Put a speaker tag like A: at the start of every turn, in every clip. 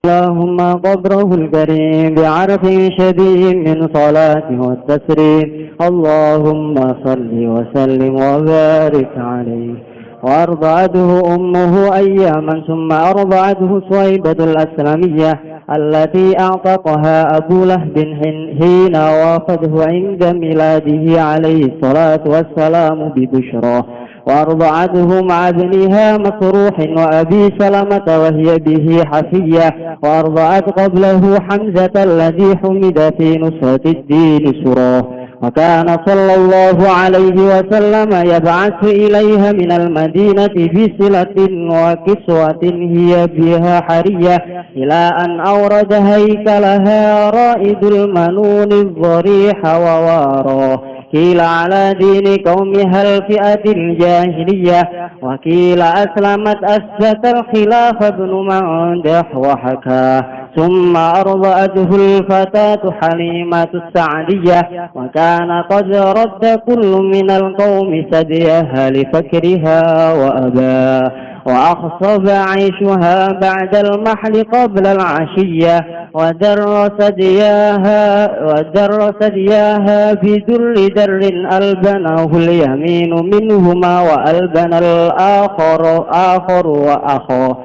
A: اللهم قبره الكريم بعرف شديد من صلاته والتسليم. اللهم صل وسلم وبارك عليه. وأرضعته أمه أياما ثم أرضعته صويبة الأسلمية التي أعتقها أبو لهب حين وافته عند ميلاده عليه الصلاة والسلام ببشرى. وأرضعته مع ابنها مسروح وأبي سلمة وهي به حفية. وأرضعت قبله حمزة الذي حمد في نصرة الدين سراه. وكان صلى الله عليه وسلم يبعث إليها من المدينة بصلة وكسوة هي بها حرية إلى أن أورد هيكلها رائد المنون الضريح وواراه. قيل على دين قومها الفئة الجاهلية، وقيل أسلمت أثبت الخلاف ابن مندح وحكاه. ثم أرضعته الفتاة حليمة السعدية، وكان قد رد كل من القوم ثديها لفكرها وأباه. وأخصب عيشها بعد المحل قبل العشية. ودر ثدياها بدر در ألبنه اليمين منهما وألبن الآخر وأخاه.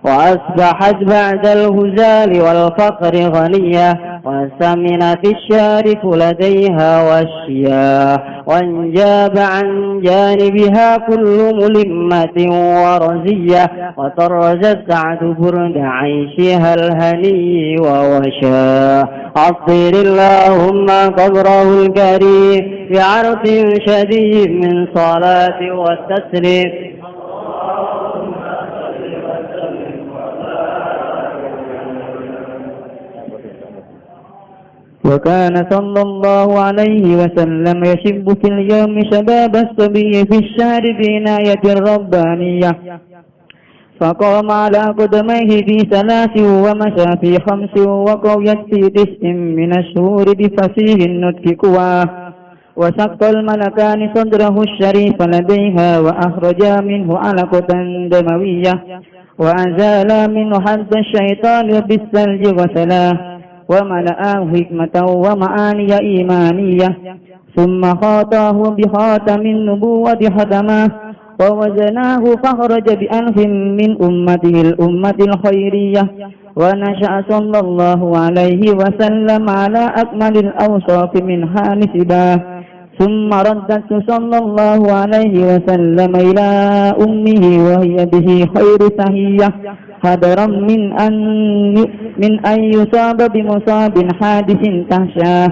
A: وأصبحت بعد الهزال والفقر غنية، وسمنت الشارف لديها والشياه. وانجاب عن جانبها كل ملمة ورزية، وطرزت سعد برد عيشها الهني ووشاه. عطر اللهم قبره الكريم بعرف شديد من صلاة والتسليم. وكان صلى الله عليه وسلم يشب في اليوم شباب الصبي في الشهر بعناية الربانية، فقام على قدميه في 3 ومشى في 5 وقويت في 9 من الشهور بفصيح النطق قواه. وشق الملكان صدره الشريف لديها وأخرجا منه علقة دموية، وأزالا منه حد الشيطان بالثلج وسلاه، وملآه حكمة ومعاني إيمانية. ثم خاطاه بخاتم النبوة ختماه، ووزناه فخرج بأنف من أمته الأمة الخيرية. ونشأ صلى الله عليه وسلم على أكمل الأوصاف منها نسباه. ثم ردت صلى الله عليه وسلم إلى أمه وهي به خير سهية، حذرا من أن يصاب بمصاب حادث تهشاه.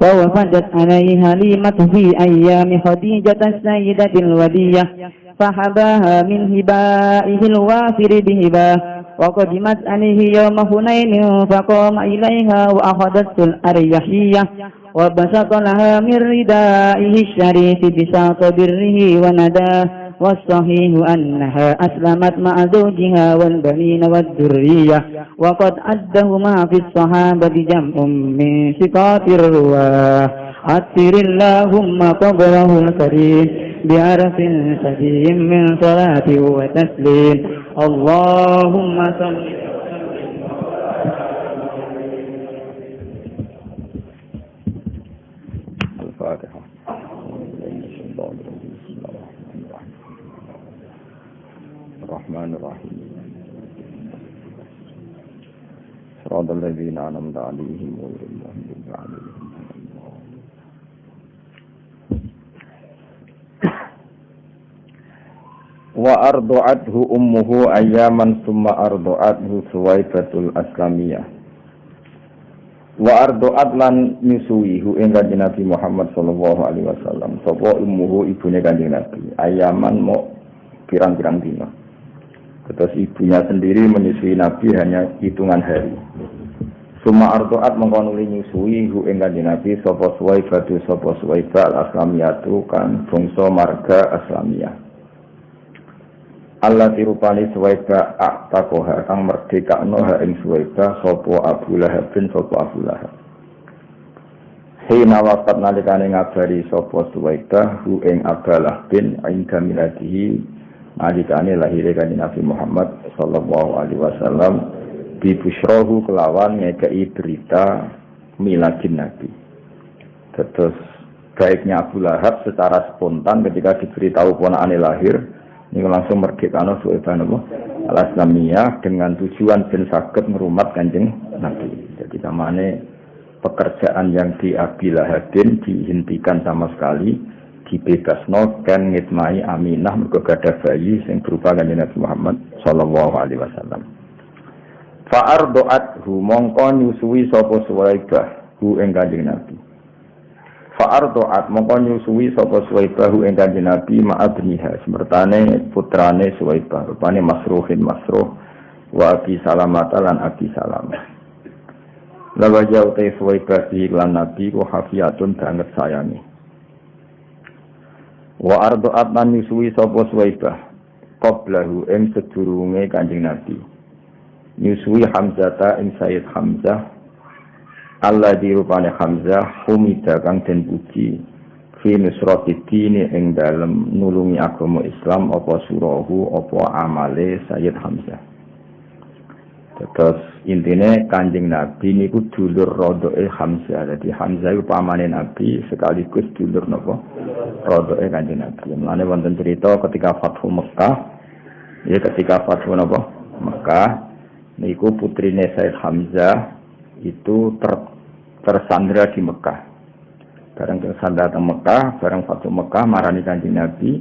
A: ووفدت عليه حليمة في أيام خديجة السيدة الودية، فحباها من هبائه الوافر بهباه. وقدمت عليه يوم حنين فقام إليها وأخذته الأريحية، وبسط لها من ردائه الشريف بساط بره ونداه. والصحيح أنها أسلمت مع زوجها والبنين والذرية، وقد عدهما في الصحابة جمع من ثقات الرواه. عطر اللهم قبره الكريم بعرف شديد من صلاة وتسليم. اللهم صل
B: الفاتحة. الرحمن الرحيم صراط الذين أنعمت عليهم غير المغضوب عليهم. وأرضعته أمه أياما ثم أرضعته سويبة الأسلمية. وأرضعت lan nyusuihu ing Kanjeng Nabi Muhammad sallallahu alaihi wasallam sapa ummuhu ibune Kanjeng Nabi ayaman mau pirang-pirang dina. Terus ibunya sendiri menyusui Nabi hanya hitungan hari. Suma artoat mengkonuli nyusui hu ing Kanjeng Nabi sapa Suwaibah sapa Suwaibah al-Aslamiyatu kan bangsa marga Aslamiyah. Allah tirupani Suwaibah aktakoha kang merdekakno ha ing Suwaibah sapa Abu Lahab bin sapa Abu Lahab. Hina waqat nalikane ngabari sapa Suwaibah hu ing Abalah bin inda miladihi alikane lahire Kanjeng Nabi Muhammad sallallahu alaihi wasallam bi busyrahu kelawan ngekei berita miladin Nabi. Terus baiknya Abu Lahab secara spontan ketika diberitahu ponakane lahir, ini langsung merdekano Suwaibah al-Islamiyah dengan tujuan ben saged ngrumat Kanjeng Nabi. Jadi samane pekerjaan yang di Abi Lahabin dihentikan sama sekali, dibebasno kan ngitmai Aminah mergo gadah bayi sing berupa Kanjeng Nabi Muhammad sallallahu alaihi wasallam. Fa ardoat hu mongko nyusui sapa Suwaibah hu ing Kanjeng Nabi. Fa'ardo'at mongko nyusui sapa Suwaibah ing Kanjeng Nabi ma'abniha semertane putrane Suwaibah rupane Masruhin Masruh wa Abi Salamah lan Abi Salamah. Lawa jauh te Suwaibah di iklan Nabi ku hafiyatun banget sayangi. Wa ardo'at lan nyusui sapa Suwaibah qablahu ing sedurunge Kanjeng Nabi. Nyusui Hamzah ing Sayyid Hamzah Allah dirupane Hamzah humida kang den puji fi nusratidini ing dalem nulungi agama Islam apa surahu apa amale Sayyid Hamzah. Terus intine Kanjeng Nabi niku dulur rodoke Hamzah. Jadi Hamzah iku pamane Nabi sekaligus dulur napa rodoke Kanjeng Nabi. Mulane wonten cerita ketika Fathu Mekah, ya ketika Fathu napa Mekah niku putrine Sayyid Hamzah itu tersandra di Mekah. Barang tersandra di Mekah, barang Fathu Mekah marani Kanjeng Nabi.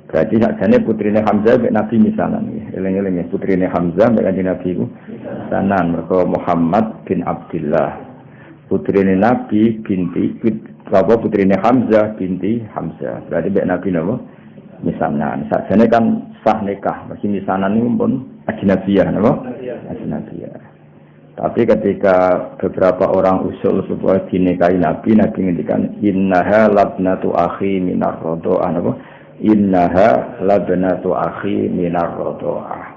B: Berarti sakjane putrine Hamzah mek Nabi misanan nggih. Eling-eling putrine Hamzah mek Kanjeng Nabi iku misanan mergo Muhammad bin Abdullah. Putrine Nabi binti putrine Hamzah binti Hamzah. Berarti mek Nabi napa? Misanan. Sakjane kan sah nikah, masih misanan niku pun ajnabiyah napa? Ajnabiyah. Tapi ketika beberapa orang usul supaya dinikahi Nabi, Nabi ngendikan innaha labnatu akhi minar rodo'ah. Innaha labnatu akhi minar rodo'ah.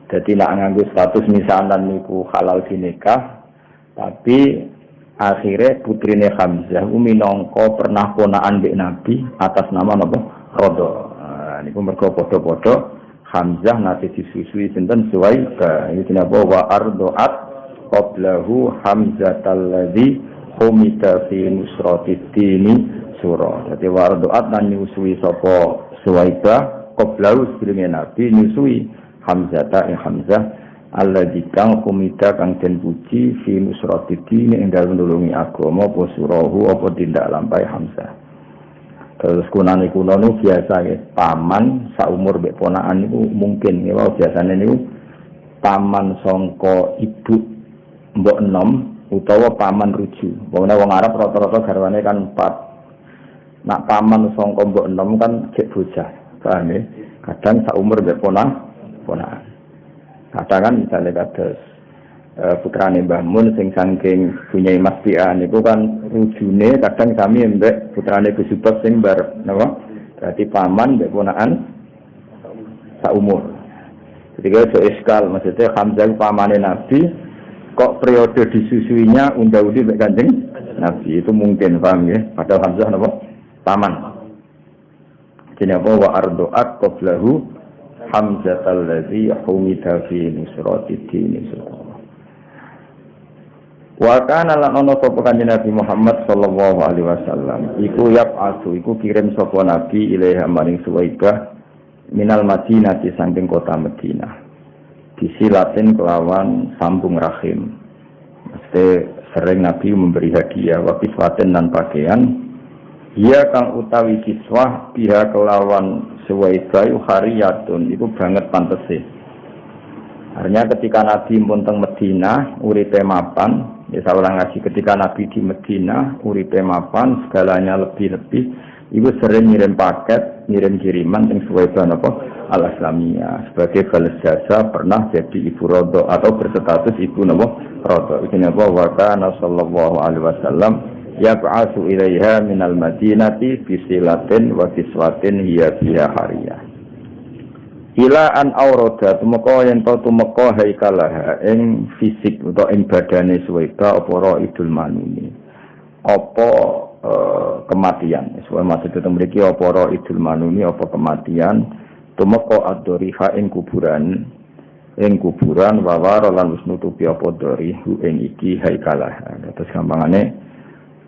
B: Jadi nak nganggo status misanan niku halal dinikah, tapi akhirnya putrine Hamzah minangka pernah ponaan mbek Nabi atas nama napa? Rodo'. Niku mergo padha-padha Hamzah nate disusui sinten Suwaibah. Iki napa wa ardo'at qablahu Hamzatal ladzi humida fi nusratid-dini surah. Dadi wardoat lan nyusui sapa Suwaibah qablahu sebelumnya Nabi nyusui Hamzata ing Hamzah alladzi kang humida kang den puji fi nusratid-dini ing dalem nulungi agama apa surahu apa tindak lampahe Hamzah. Terus kunane kuno nu biasa ya paman saumur mbek ponakan niku mungkin ya biasane niku paman sangka ibu mbok enom utawa paman ruju. Wong Arab rata-rata garwane kan 4. Nak paman sangka mbok enom kan cek bocah. Paham ya? Kadang sak umur mbek ponakan. Kadang kan misalnya kados putrane Mbah Mun sing saking punya Mas Pian niku kan rujune kadang sami mbek putrane Gus Subab sing bar napa? Berarti paman mbek ponakan sak umur. Jadi kalau iskal maksudnya Hamzah pamane Nabi kok periode disusuinya unda-undi mbek Kanjeng Nabi itu mungkin paham ya. Padahal Hamzah napa? Paman. Jenenge apa wa ardo'at qablahu Hamzatal ladzi humida fi nusratid-dini surah. Wa kana lan ana sapa Kanjeng Nabi Muhammad sallallahu alaihi wasallam iku yab'atsu iku kirim sapa Nabi ilaiha maring Suwaibah minal Madinah di samping kota Madinah. Disilatin kelawan sambung rahim. Mesti sering Nabi memberi hadiah wafis waten dan pakaian. Ia kang utawi kiswah pihak kelawan Suwaibah hariyatun itu banget pantese. Artinya ketika Nabi pun teng Madinah uripe mapan, ya saya ulang lagi ketika Nabi di Madinah uripe mapan segalanya lebih-lebih. Ibu sering ngirim paket, ngirim kiriman yang Suwaibah al-Islamiyah sebagai balas jasa pernah jadi ibu rodo atau berstatus ibu rodo. Ini apa? Wa kana sallallahu alaihi wasallam yab'atsu ilaiha minal madinati bisilatin wa kiswatin hiya fiha hariyah. Ila an aurada tumeka yen to tumeka haikalaha ing fisik utawa ing badane Suwaibah apa raidul manuni. Apa kematian. Soal maksud itu memiliki apa idul manuni apa kematian tumeka ad-doriha ing kuburan ing kuburan wawaro lan wis nutupi apa dorihu ing iki haikalah. Terus gampangane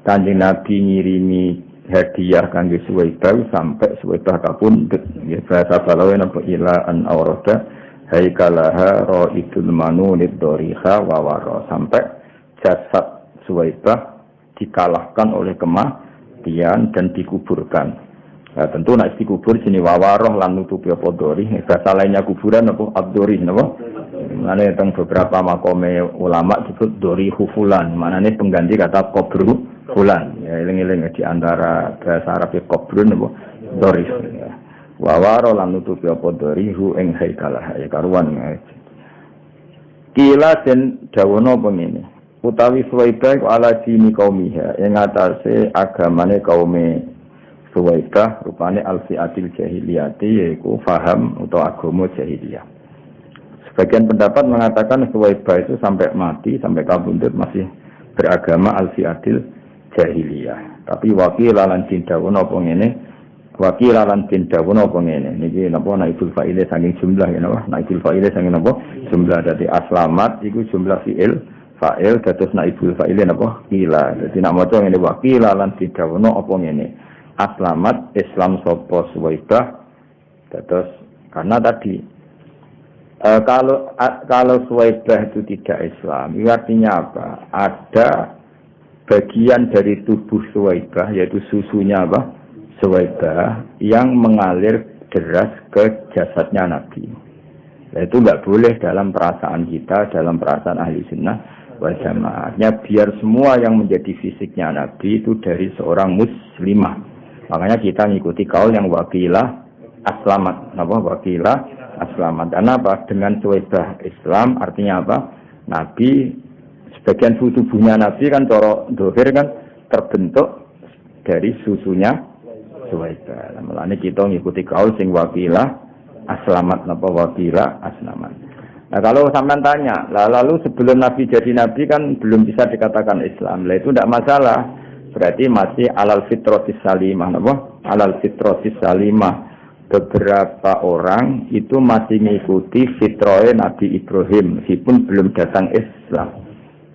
B: Kanjeng Nabi ngirimi hadiah kangge Suwaibah sampai Suwaibah kapundhut. Ya bahasa Balawe napa ila an aurada haikalaha raidul manunid doriha wawaro sampai jasad Suwaibah dikalahkan oleh kematian dan dikuburkan. Nah, tentu nak dikubur sini wawaroh lan nutupi apa dori. Bahasa lainnya kuburan apa abdori napa? Mane teng beberapa makome ulama disebut dori hufulan. Manane pengganti kata kubru fulan. Ya eling-eling di antara bahasa Arab kubrun apa dori. Ya. Wawaroh lan nutupi apa dori hu ing haikalah ya karuan. Kila den dawono pengene. Utawi Suwaibah ala dini kaumiha ing atase agamane kaume Suwaibah rupane al-fi'atil jahiliyati yaitu faham atau agama jahiliyah. Sebagian pendapat mengatakan Suwaibah itu sampai mati, sampai kabundut masih beragama al-fi'atil jahiliyah. Tapi wakilalan tindawono apa ngene, wakilalan tindawono apa ngene. Niki napa naibul fa'ile saking jumlah ya napa? Naibul fa'ile saking napa? Jumlah dadi aslamat iku jumlah fi'il fa'il dados naibul fa'ile napa? Kila. Dadi nek maca ngene wakilalan tindawono apa ngene. Aslamat Islam sopo Suwaibah terus karena tadi kalau Suwaibah itu tidak Islam itu artinya apa? Ada bagian dari tubuh Suwaibah yaitu susunya apa? Suwaibah yang mengalir deras ke jasadnya Nabi. Nah, itu enggak boleh dalam perasaan kita, dalam perasaan ahli sunnah wal jamaahnya biar semua yang menjadi fisiknya Nabi itu dari seorang muslimah. Makanya kita mengikuti kaul yang wakilah aslamat. Apa wakilah aslamat? Karena apa? Dengan Suwaibah Islam artinya apa? Nabi sebagian tubuhnya Nabi kan coro dohir kan terbentuk dari susunya Suwaibah. Mulane kita mengikuti kaul sing wakilah aslamat. Apa wakilah aslamat? Nah kalau sampean tanya, lalu sebelum Nabi jadi Nabi kan belum bisa dikatakan Islam. Lah itu tidak masalah. Berarti masih alal fitrotis salimah, apa? Alal fitrotis salimah. Beberapa orang itu masih mengikuti fitroe Nabi Ibrahim, meskipun belum datang Islam.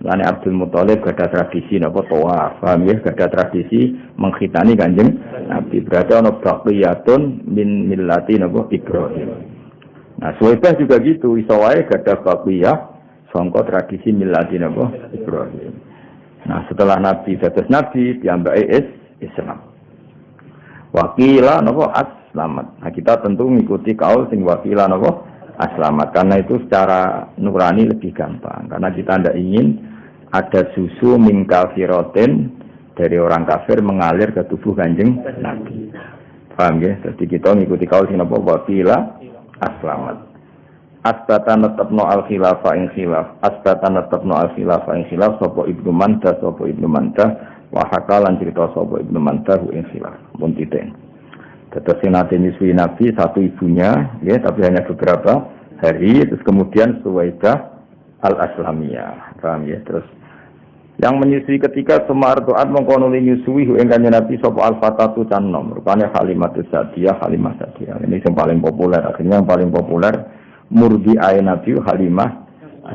B: Lain Abdul Muthalib gak ada tradisi, apa tawaf, paham ya? Gak ada tradisi mengkhitani kanjeng Nabi. Berarti ono baqiyatun min millati apa Ibrahim. Nah, Suwaibah juga gitu, iso wae gak ada baqiyah sangka tradisi millati apa Ibrahim. Nah setelah Nabi dados Nabi piyambake Islam. Wakilah napa aslamat. Nah kita tentu mengikuti kaul sing wakilah napa aslamat karena itu secara nurani lebih gampang. Karena kita tidak ingin ada susu min kafiroten dari orang kafir mengalir ke tubuh kanjeng Nabi. Paham ya? Jadi kita mengikuti kaul sing napa wakilah aslamat. Asbatan netepno al-khilafah ing khilaf. Asbatan netepno al-khilafah ing khilaf sapa Ibnu Mandah, sapa Ibnu Mandah wa hakalan cerita sapa Ibnu Mandah ing khilaf. Pun titen. Terus nate nyusui Nabi satu ibunya, ya, tapi hanya beberapa hari terus kemudian Suwaibah al-Aslamiyah. Paham ya? Terus yang menyusui ketika Sumardoat mengkono nyusui ing kanjeng Nabi sapa al-Fatatu canom, rupane Halimatus Sa'diyah, Halimah Sa'diyah. Ini yang paling populer, akhirnya yang paling populer murdi ayat Nabi Halimah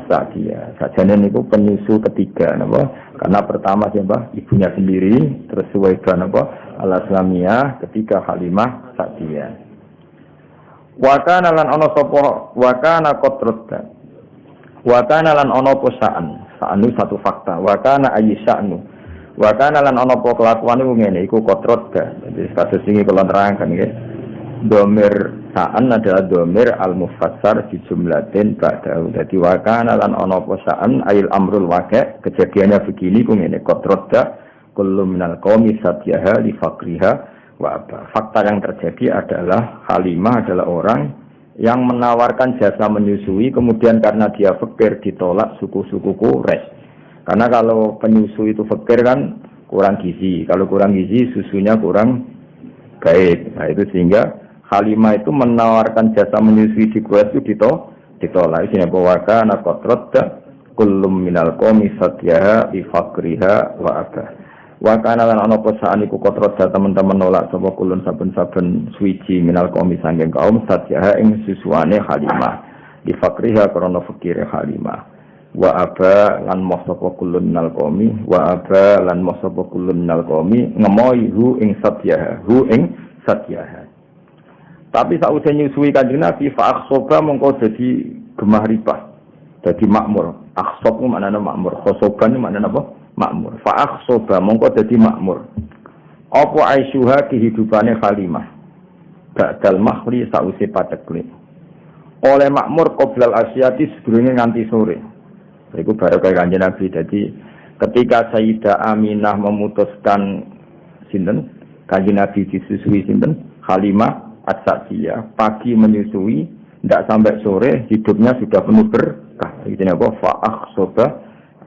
B: Sa'diyah. Sajane niku penyusu ketiga napa? Karena pertama siapa? Ibunya sendiri, terus Suwaibah napa? Al-Aslamiyah, ketiga Halimah Sa'diyah. Wa kana lan ana sapa wa kana qatrata. Wa kana lan ana posaan. Sa'anu satu fakta. Wa kana ayyisa'nu. Wa kana lan ana apa kelakuane ngene iku qatrata. Jadi kasus ini kula terangkan nggih. Domir sa'an adalah domir al-mufassar di jumlatin ba'dahu. Jadi wakana lan ono posaan ayil amrul waqi' kejadiannya begini ku ngene qatrada kullu minal qaumi satyaha li faqriha wa apa. Fakta yang terjadi adalah Halimah adalah orang yang menawarkan jasa menyusui kemudian karena dia fakir ditolak suku-suku Quraisy. Karena kalau penyusu itu fakir kan kurang gizi. Kalau kurang gizi susunya kurang baik. Nah itu sehingga Halimah itu menawarkan jasa menyusui di Quraisy itu ditolak. Ini bahwa kana qatrada kullum minal qaumi satyaha li faqriha wa abah. Wa kana lan ana posaan iku qatrada teman-teman nolak sapa kulun saben-saben suwiji minal qaumi sanging kaum satyaha ing susuane Halimah. di fakriha karena fakir Halimah. Wa aba lan masapa kulun nal qaumi wa aba lan masapa kulun nal qaumi ngemoi hu ing satyaha. Tapi sausé nyusui Kanjeng Nabi fa akhsoba mongko dadi gemah ripah. Dadi makmur. Akhsob ku maknane makmur, khosoban maknane apa? Makmur. Fa akhsoba mongko dadi makmur. Apa aisyuha kehidupane Halimah. Ba'dal mahri sausé patekle. Oleh makmur qoblal asyati sedurunge nganti sore. Iku baru kaya Kanjeng Nabi. Jadi ketika Sayyidah Aminah memutuskan sinten Kanjeng Nabi disusui sinten Halimah As-Sa'diyah pagi menyusui tidak sampai sore hidupnya sudah penuh berkah. Itu apa? Fa'akhsoba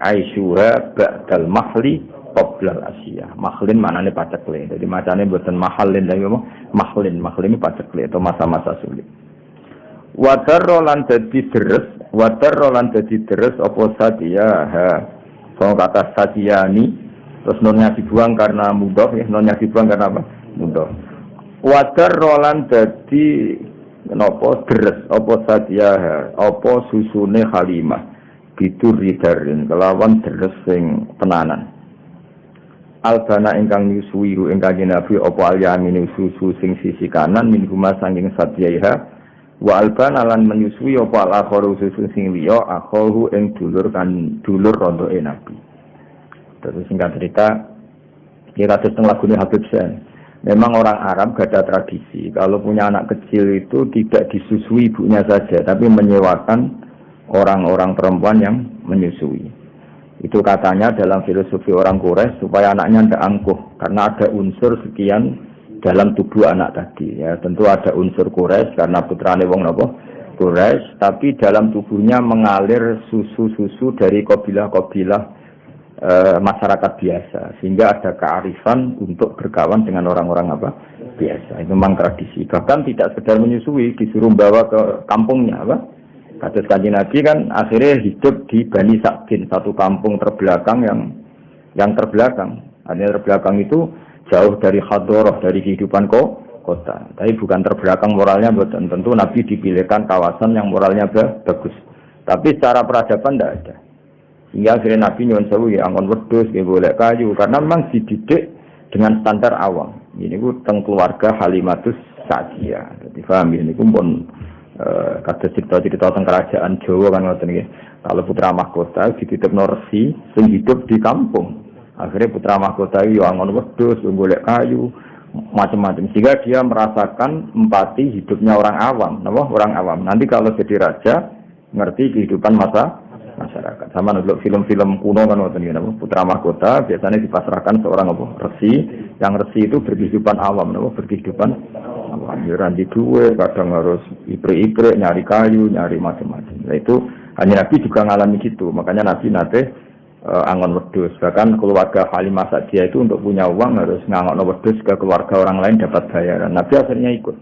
B: aisyuha ba'dal mahli qoblal asyiyah. Mahlin maknanya pacekle. Jadi macamnya buatan mahalin dan apa? Mahlin ini pacekle atau masa-masa sulit. Wadar rolan jadi deres apa sadia so kata sadiani terus nonnya dibuang karena mudah ya nonnya dibuang karena apa mudah wadar rolan jadi kenapa deres apa sadia apa susune Halimah bidur ridarin kelawan deres sing tenanan albana ingkang nyusui ingkang Nabi apa alyamin susu sing sisi kanan min huma sanging sadiaiha wa albana lan menyusui apa al-akharu susu sing liya akhahu ing dulur rondoke Nabi. Terus singkat cerita ya kados teng lagune Habib Syekh. Memang orang Arab gak ada tradisi kalau punya anak kecil itu tidak disusui ibunya saja tapi menyewakan orang-orang perempuan yang menyusui. Itu katanya dalam filosofi orang Quraisy supaya anaknya tidak angkuh karena ada unsur sekian dalam tubuh anak tadi ya tentu ada unsur Quraisy karena putrane wong napa Quraisy tapi dalam tubuhnya mengalir susu-susu dari kabilah-kabilah masyarakat biasa sehingga ada kearifan untuk berkawan dengan orang-orang apa biasa itu memang tradisi bahkan tidak sekedar menyusui disuruh bawa ke kampungnya apa kados Kanjeng Nabi kan akhirnya hidup di Bani Sa'din satu kampung terbelakang yang terbelakang artinya terbelakang itu jauh dari hadoroh, dari kehidupan kota. Tapi bukan terbelakang moralnya, betul. Tentu Nabi dipilihkan kawasan yang moralnya bagus. Tapi secara peradaban tidak ada. Hingga akhirnya Nabi nyuwun sewu ya angon wedhus, ya golek kayu. Karena memang dididik dengan standar awam. Ini ku teng keluarga Halimatus Sa'diyah. Jadi paham ini ku pun kata cerita-cerita tentang kerajaan Jawa kan ngoten nggih. Kalau putra mahkota dititipno resi sing hidup di kampung. Akhirnya putra mahkota itu angon wedhus, golek kayu, macam-macam. Sehingga dia merasakan empati hidupnya orang awam, orang awam. Nanti kalau jadi raja, ngerti kehidupan masyarakat. Sama dulu film-film kuno kan waktu ini, putra mahkota biasanya dipasrahkan seorang resi. Yang resi itu berkehidupan awam, berkehidupan awam. Randy duwe, kadang harus ipre-ipre, nyari kayu, nyari macam-macam. Nah itu hanya Nabi juga ngalami gitu. Makanya Nabi angon wedhus, bahkan keluarga Halimah Sa'diyah itu untuk punya uang harus ngangon wedhus ke keluarga orang lain dapat bayaran. Nabi akhirnya ikut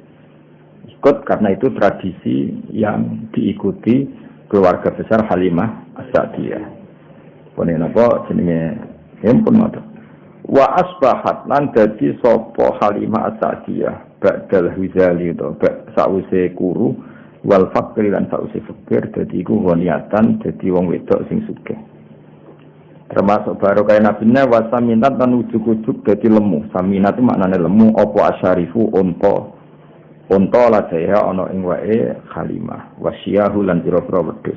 B: karena itu tradisi yang diikuti keluarga besar Halimah Sa'diyah. Pone napa jenenge pun ngoten. Wa asbahat lan dadi sapa Halimah Sa'diyah ba'dal huzali to sause kuru wal fakir lan sause fakir dadi iku woniatan dadi wong wedok sing sugih. Termasuk baru kaya nabinya wasaminat dan ujuk-ujuk jadi lemu. Saminat itu maknanya lemu. Opo asyarifu onto lah saya ono ing wae Halimah. Wasyahu lan pira-pira wedhus.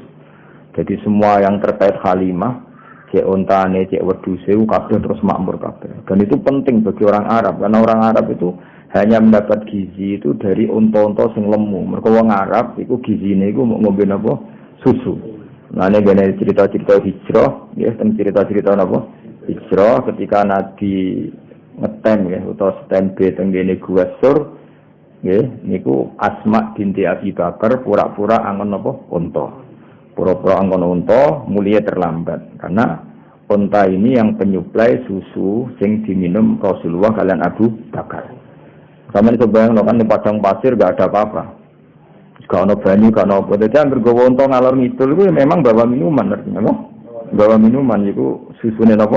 B: Jadi semua yang terkait Halimah, cek ontane, cek wedhuse kabeh terus makmur kabeh. Dan itu penting bagi orang Arab karena orang Arab itu hanya mendapat gizi itu dari onto-onto sing lemu. Mergo wong Arab iku gizine iku mau ngombe napa? Susu. Nah ini gini cerita-cerita hijrah, ya, cerita-cerita apa? Hijrah ketika Nabi ngetem, ya, atau standby tenggene Gua Sur, ya, niku Asma binti Abi Bakar pura-pura angon apa? Unta. Pura-pura angon unta, mulia terlambat karena unta ini yang penyuplai susu sing diminum Rasulullah kalian Abu Bakar. Sama ini sebayang kan di padang pasir gak ada apa-apa. Gak ada banyu, gak ada apa. Jadi hampir gawa unta ngalor ngidul itu memang bawa minuman. Bawa minuman itu susunya apa?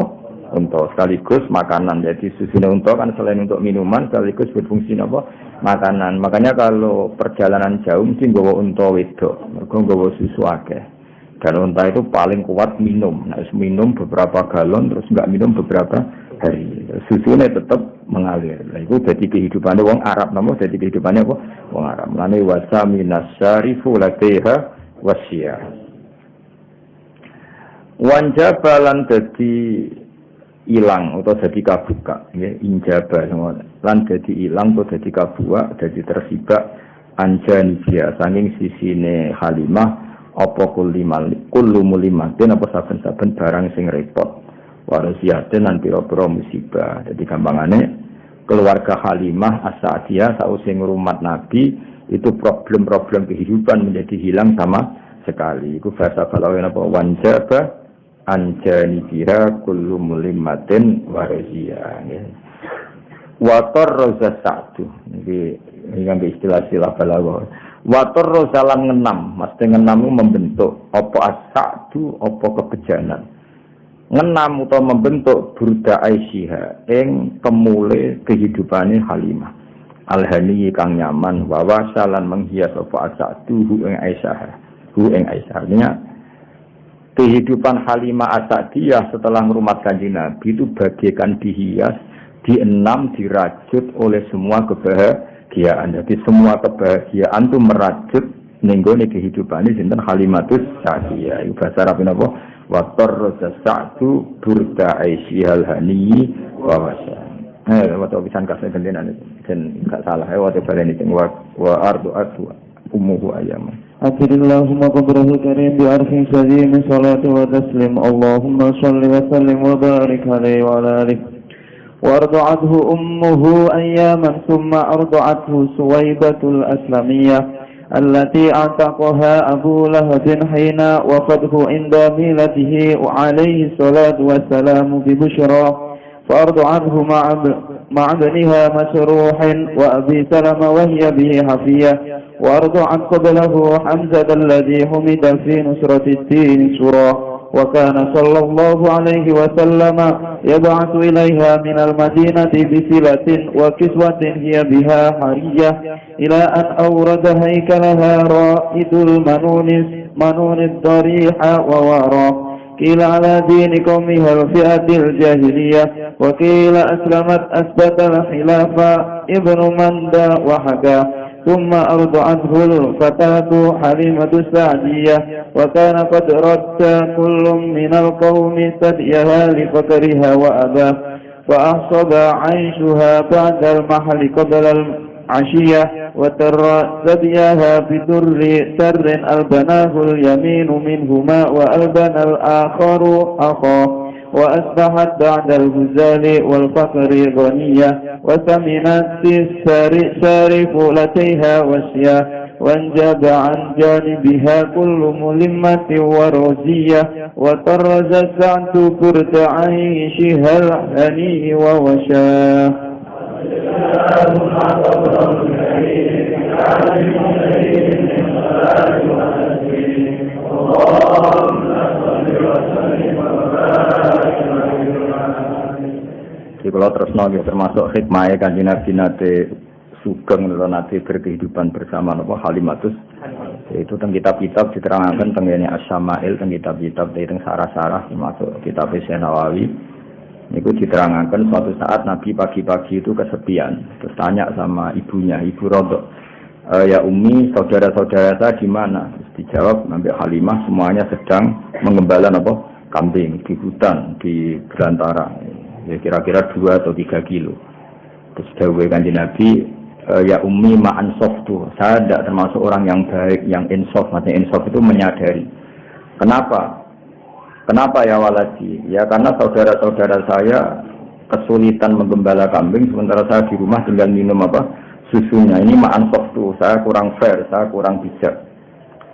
B: unta sekaligus makanan. Jadi susune unta kan selain untuk minuman sekaligus berfungsi apa? Makanan. Makanya kalau perjalanan jauh mesti nggawa unta wedok, mergo nggawa susu akeh. Dan unta itu paling kuat minum. Nah, minum beberapa galon terus enggak minum beberapa hari. Susunya tetap mengalir. Nah, itu jadi kehidupannya wong Arab, namun jadi kehidupannya apa? Wong Arab. Lane wasa minasyarifu latiha wasya. Wanjabalan jadi ilang atau jadi kabuka, ya injaba semua. Lan jadi ilang atau jadi kabuka, jadi tersibak anjani dia saking sisine Halimah apa kullu mulimatin apa saben-saben barang sing repot. Warasiatin lan pira-pira musibah. Jadi gampangane keluarga Halimah As-Sa'diyah sausé ngrumat Nabi itu problem-problem kehidupan menjadi hilang sama sekali. Iku bahasa balaghane apa wanjaba anjani biha kullu mulimatin warasiah. Wator roza sa'du. Ini kan istilah-istilah balaghah. Wator rozalan ngenam, mesti ngenam itu membentuk apa as-sa'du apa kebejanan. Ngenam atau membentuk burda Aisyah ing kemule kehidupane Halimah. Alhani kang nyaman wa wasalan menghias apa as-sa'du ing Aisyah. Artinya kehidupan Halimah As-Sa'diyah setelah ngrumat Kanjeng Nabi itu bagaikan dihias, dienam, dirajut oleh semua kebahagiaan. Jadi semua kebahagiaan itu merajut nenggone kehidupan ini sinten Halimatus Sa'diyah. Iku bahasa Arab napa? Wa tarza sa'du burda aisyhal hani wa wasa. Waktu pisan kasih gentenan dan enggak salah waktu baleni sing wa ardu ummuhu ayyam.
A: Akhirillahumma qabrahu karim bi arfin sadim salatu wa taslim. Allahumma shalli wa sallim wa barik alaihi wa ala alihi. وارضعته أمه أياما ثم أرضعته سويبة الأسلمية التي اعتقها أبو لهب حين وفده عند ميلته وعليه الصلاة والسلام ببشرى فأرض عنه مع ابنها مسروح وأبي سلمة وهي به حفية وأرض عن قبله حمزة الذي حمد في نصرة الدين سرى وكان صلى الله عليه وسلم يبعث إليها من المدينة بسلة وكسوة هي بها حرية إلى أن أورد هيكلها رائد المنون الضريح ووارى قيل على دين قومها الفئة الجاهلية وقيل أسلمت أثبت الخلافة ابن مندى وحكى ثم أرضعته الفتاة حليمة السعدية وكان قد رد كل من القوم ثديها لفقرها وأباه فأحصب عيشها بعد المحل قبل العشية وتر ثديها بدر سر ألبناه اليمين منهما وألبن الآخر أخاه وأصبحت بعد الهزال والفقر غنية وثمنت سارف لتيها وشيا وانجب عن جانبها كل ملمة ورزية وطرز السعد برد عيشها الهني ووشاه
B: Kalau terus nongol termasuk hikmahnya Kanjeng Nabi nate sugeng atau nate berkehidupan bersama apa Halimatus itu teng kitab-kitab diterangkan tengene As-Syama'il teng kitab-kitab teng sarah-sarah termasuk kitab Nawawi niku diterangkan suatu saat Nabi pagi-pagi itu kesepian terus tanya sama ibunya Ibu Rodok ya Umi saudara-saudara saya di mana terus dijawab sampai Halimah semuanya sedang mengembala apa kambing di hutan di belantara ya kira-kira 2 atau 3 kilo. Terus dawuh Kanjeng Nabi, ya Ummi ma'an softu. Saya tidak termasuk orang yang baik, yang insaf. Maksudnya insaf itu menyadari. Kenapa? Kenapa ya waladi? Ya karena saudara-saudara saya kesulitan menggembala kambing, sementara saya di rumah tinggal minum apa susunya. Ini ma'an softu. Saya kurang fair, saya kurang bijak.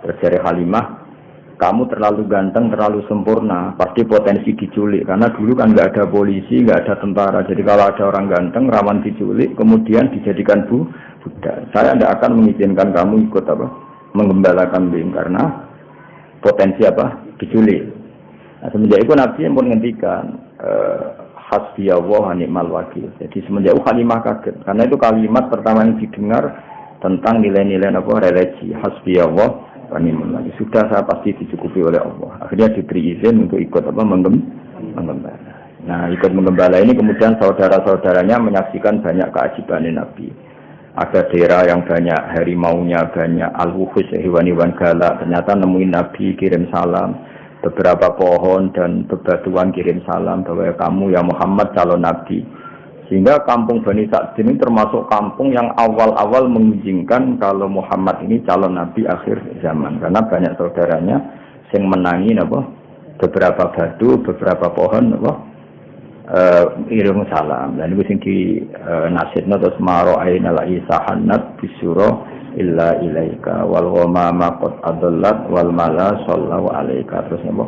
B: Terus dari Halimah, kamu terlalu ganteng, terlalu sempurna, pasti potensi diculik. Karena dulu kan nggak ada polisi, nggak ada tentara. Jadi kalau ada orang ganteng, rawan diculik, kemudian dijadikan budak. Saya tidak akan mengizinkan kamu ikut apa menggembala kambing karena potensi apa diculik. Nah, semenjak itu Nabi pun menghentikan hasbiyallah wa ni'mal wakil. Jadi semenjak Halimah kaget karena itu kalimat pertama yang didengar tentang nilai-nilai religi hasbiyallah wa ni'mal wakil. Sudah saya pasti dicukupi oleh Allah. Akhirnya diberi izin untuk ikut menggembala. Nah, ikut menggembala ini kemudian saudara-saudaranya menyaksikan banyak keajaiban Nabi. Ada daerah yang banyak harimaunya, banyak al-wuhus, hewan-hewan galak. Ternyata nemuin Nabi, kirim salam. Beberapa pohon dan bebatuan kirim salam bahwa kamu ya Muhammad calon Nabi. Sehingga kampung Bani Sa'din ini termasuk kampung yang awal-awal mengizinkan kalau Muhammad ini calon Nabi akhir zaman. Karena banyak saudaranya yang menangi beberapa batu, beberapa pohon iring salam. Dan itu sing di nasidna terus maro aina la isahanat bisuro illa ilaika wal ghamama qad adallat wal mala sallallahu alaika. Terus napa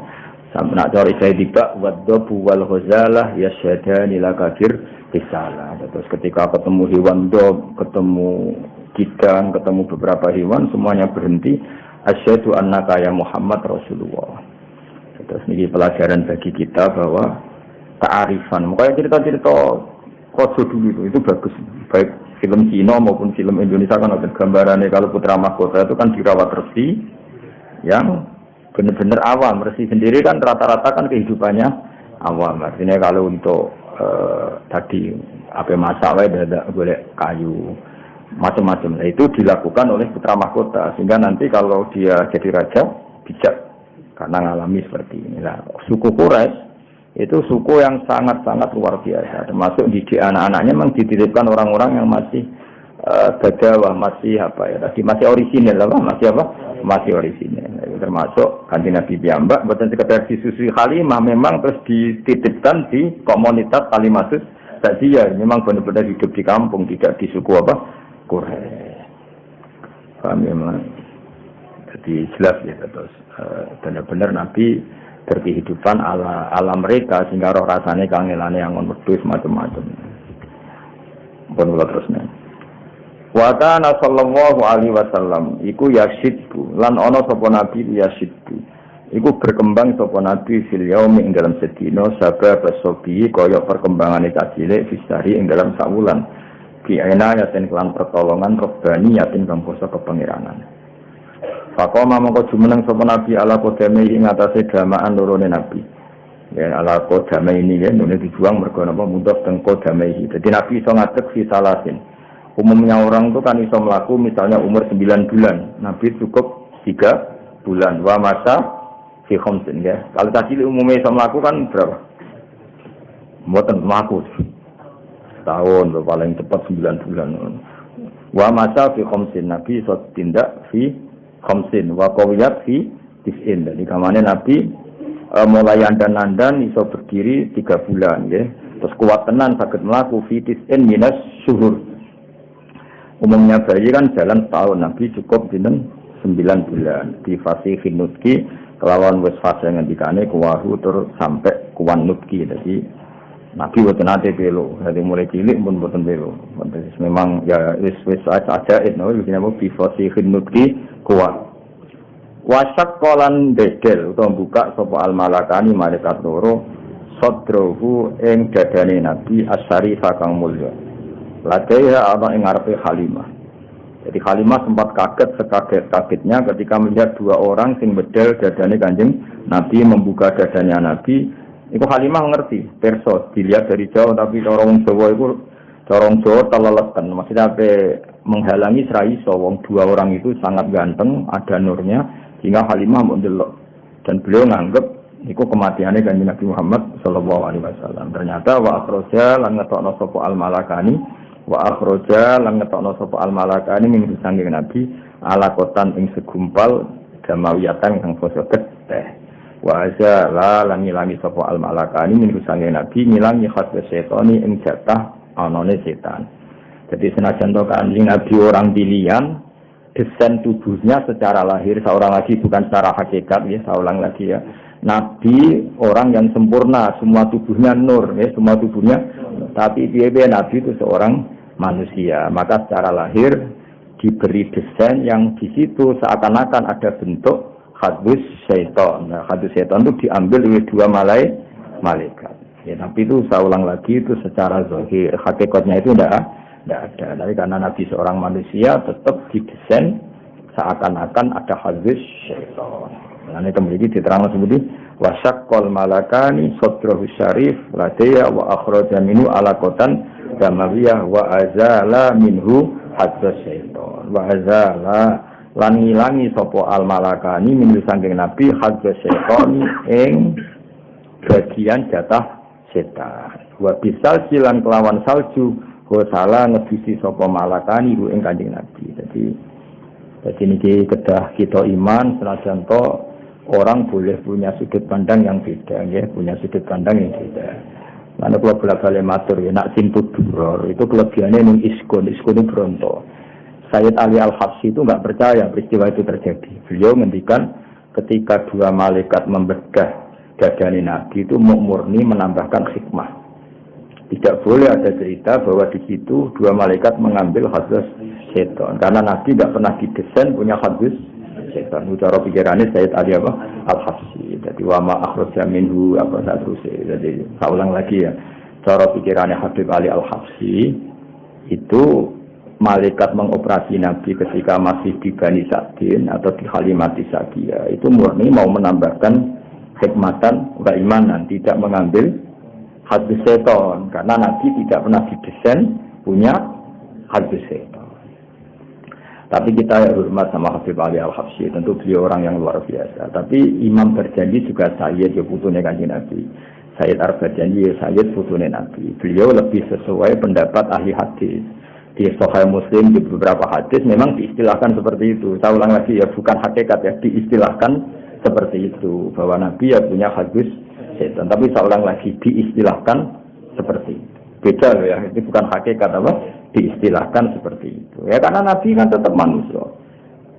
B: sampe nak cari saya tiba waddabu wal ghazalah yasyadani lakabir bisalah. Terus ketika ketemu hewan dob, ketemu kidang, ketemu beberapa hewan semuanya berhenti asyhadu annaka ya Muhammad Rasulullah. Terus ini pelajaran bagi kita bahwa kearifan. Makanya cerita-cerita koso dulu itu bagus. Baik film Cina maupun film Indonesia kan ada gambarannya kalau putra mahkota itu kan dirawat resi yang benar-benar awam. Resi sendiri kan rata-rata kan kehidupannya awam. Artinya kalau untuk tadi apa masak ada boleh kayu macam-macam. Nah, itu dilakukan oleh putra mahkota sehingga nanti kalau dia jadi raja bijak karena mengalami seperti ini. Nah, suku Quraisy itu suku yang sangat-sangat luar biasa. Termasuk didik anak-anaknya memang dititipkan orang-orang yang masih badawah, masih masih orisinil masih orisinil. Termasuk kanjeng Nabi piyambak mboten sekedar disusui Halimah, memang terus dititipkan di komunitas Kalimatus Sa'diyah. Memang benar-benar hidup di kampung, tidak di suku Quraisy. Paham ya, memang. Jadi jelas ya terus benar-benar Nabi berkehidupan ala mereka sehingga roh rasanya kangelane yang wedhus macam-macam. Pun kula terusne. Wa kana sallallahu alaihi wasallam iku yasidbu lan ana sapa nabi yasidbu. Iku berkembang sapa nabi fil yaumi ing dalam sedina sabab sobi kaya perkembangane cilik fisari ing dalam sawulan. Ki ana yaten kelan pertolongan robbani yaten kang basa kepangeranan. Fakoma mongko jumeneng sapa nabi ala kodame ing atase damaan lorone nabi. Ya ala kodame ini ya nune dijuang mergo napa mundhak teng kodame iki. Dadi nabi iso ngadeg fi salasin. Umumnya orang itu kan iso mlaku misalnya umur 9 bulan. Nabi cukup 3 bulan. Wa masa fi khamsin ya. Kalau tadi umumnya iso mlaku kan berapa? Mboten mlaku. Tahun paling cepat 9 bulan. Wa masa fi khamsin nabi iso tindak fi khamsin wa qawiyat fi tis'in. Jadi kamane Nabi mulai andan-andan iso berdiri 3 bulan ya. Terus kuat tenan saged mlaku fi tis'in minas syuhur. Umumnya bayi kan jalan setahun, Nabi cukup dinten 9 bulan. Di fase nutki kelawan wis fase ngendikane kuwahu tur sampai kuwan nutki. Jadi Nabi boten ate belo, dari mulai cilik pun boten belo. Memang ya wis aja itu begini apa di fase nutki kuat. Wasak kolan dedel utawa buka sapa al malakani malaikat loro sadrohu ing dadane Nabi asyari kang mulya. Ladaiha ana ing ngarepe Halimah. Jadi Halimah sempat kaget sekaget-kagetnya ketika melihat 2 orang sing bedel dadane Kanjeng Nabi membuka dadanya Nabi. Iku Halimah ngerti, perso dilihat dari jauh tapi orang Jawa itu orang Jawa teleleten. Maksudnya menghalangi serai wong 2 orang itu sangat ganteng, ada nurnya sehingga Halimah mendelok dan beliau nganggep iku kematiannya Kanjeng Nabi Muhammad sallallahu alaihi wasallam. Ternyata wa akhraja lan ngetokno sapa al malakani wa akhraja lan ngetokno sapa al malakani min sanging Nabi ala kotan ing segumpal jamawiyatan kang basa geteh. Wa azala lan ngilangi sapa al malakani min sanging Nabi ngilangi khasbe setani ing jatah anane setan. Jadi senajan to Kanjeng Nabi orang pilihan, desain tubuhnya secara lahir seorang lagi bukan secara hakikat ya, seorang lagi ya. Nabi orang yang sempurna, semua tubuhnya nur ya, semua tubuhnya. Tapi dia Nabi itu seorang manusia, maka secara lahir diberi desain yang di situ seakan-akan ada bentuk hadus syaitan. Nah, hadus syaitan itu diambil oleh 2 malaikat. Ya, tapi itu saya ulang lagi itu secara zahir, hakikatnya itu tidak ada. Tapi karena Nabi seorang manusia tetap didesain seakan-akan ada hadis syaitan. Nah, ini kemudian diterangkan seperti wasaqqal malakani sadrahu syarif ladaya wa akhraja minhu alaqatan damawiyah wa azala minhu hadis syaitan. Wa azala lan ngilangi sapa al malakani minhu saking Nabi hadis syaitan ing bagian jatah setan. Wa bisal silan kelawan salju hosala ngebisi sapa malakani ing Kanjeng Nabi. Jadi niki kedah kita iman senajan to orang boleh punya sudut pandang yang beda ya, punya sudut pandang yang beda. Mana kalau bolak-balik matur ya nak simput duror itu kelebihannya ning iskun Bronto. Sayyid Ali Al-Habsyi itu enggak percaya peristiwa itu terjadi. Beliau ngendikan ketika dua malaikat membedah dadane Nabi itu murni menambahkan hikmah. Tidak boleh ada cerita bahwa di situ dua malaikat mengambil hadis setan karena Nabi tidak pernah didesain punya hadis setan. Cara pikirannya Sayyid Ali Al-Habsyi. Jadi wa ma akhraja minhu apa satrusnya. Jadi saya ulang lagi ya. Cara pikirannya Habib Ali Al-Habsyi itu malaikat mengoperasi Nabi ketika masih di Bani Sa'din atau di Halimati Sa'diyah itu murni mau menambahkan hikmatan wa imanan, tidak mengambil hadis setan karena Nabi tidak pernah didesain punya hadis setan. Tapi kita hormat sama Habib Ali Al-Habsyi, tentu beliau orang yang luar biasa. Tapi Imam berjanji juga Sayyid ya putune Kanjeng Nabi. Sayyid berjanji ya Sayyid putune Nabi. Beliau lebih sesuai pendapat ahli hadis. Di Sahih Muslim di beberapa hadis memang diistilahkan seperti itu. Saya ulang lagi ya, bukan hakikat ya, diistilahkan seperti itu bahwa Nabi ya punya hadis setan. Tapi saya ulang lagi diistilahkan seperti itu. Beda loh ya, itu bukan hakikat apa? Diistilahkan seperti itu. Ya karena Nabi kan tetap manusia.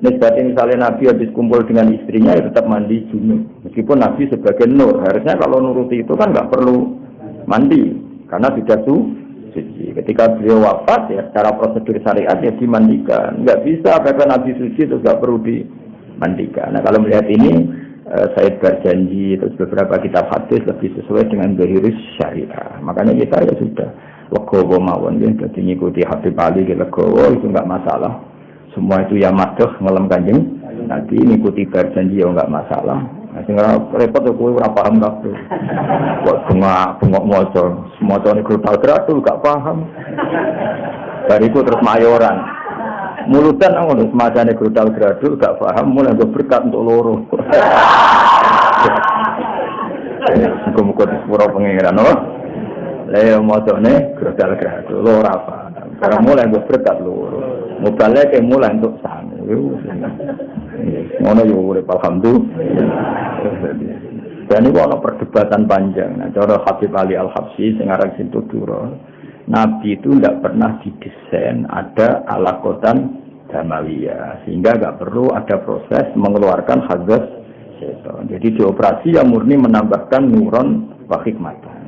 B: Nisbatnya misalnya Nabi habis kumpul dengan istrinya ya tetap mandi junub. Meskipun Nabi sebagai nur, harusnya kalau nuruti itu kan nggak perlu mandi karena sudah suci. Ketika beliau wafat ya secara prosedur syariat ya dimandikan. Nggak bisa karena Nabi suci itu nggak perlu dimandikan. Nah kalau melihat ini saya berjanji terus beberapa kitab hadis lebih sesuai dengan zahirus syariah. Makanya kita ya sudah legowo mawon ya, jadi ngikuti Habib Ali legowo itu enggak masalah. Semua itu ya madoh ngelem Kanjeng Nabi, ngikuti berjanji ya enggak masalah. Nah sing repot kok ora paham kabeh. Kok bengok maca, semacane global gratu enggak paham. Bariku terus mayoran. Mulutan ngono semacane global gratu enggak paham, mulai berkat untuk loro. Muga-muga disepuro pengiran no. Lha mocone global gratu loro apa. Karena mulai berkat loro. Mubale ke mulai untuk sang. Ngono yo urip alhamdulillah. Dan itu ada perdebatan panjang. Nah, cara Habib Ali Al-Habsyi sing aran Sintudura, Nabi itu tidak pernah didesain ada alakotan damawiyah, sehingga nggak perlu ada proses mengeluarkan hadis setan. Jadi dioperasi yang murni menambahkan nuron wa hikmatan.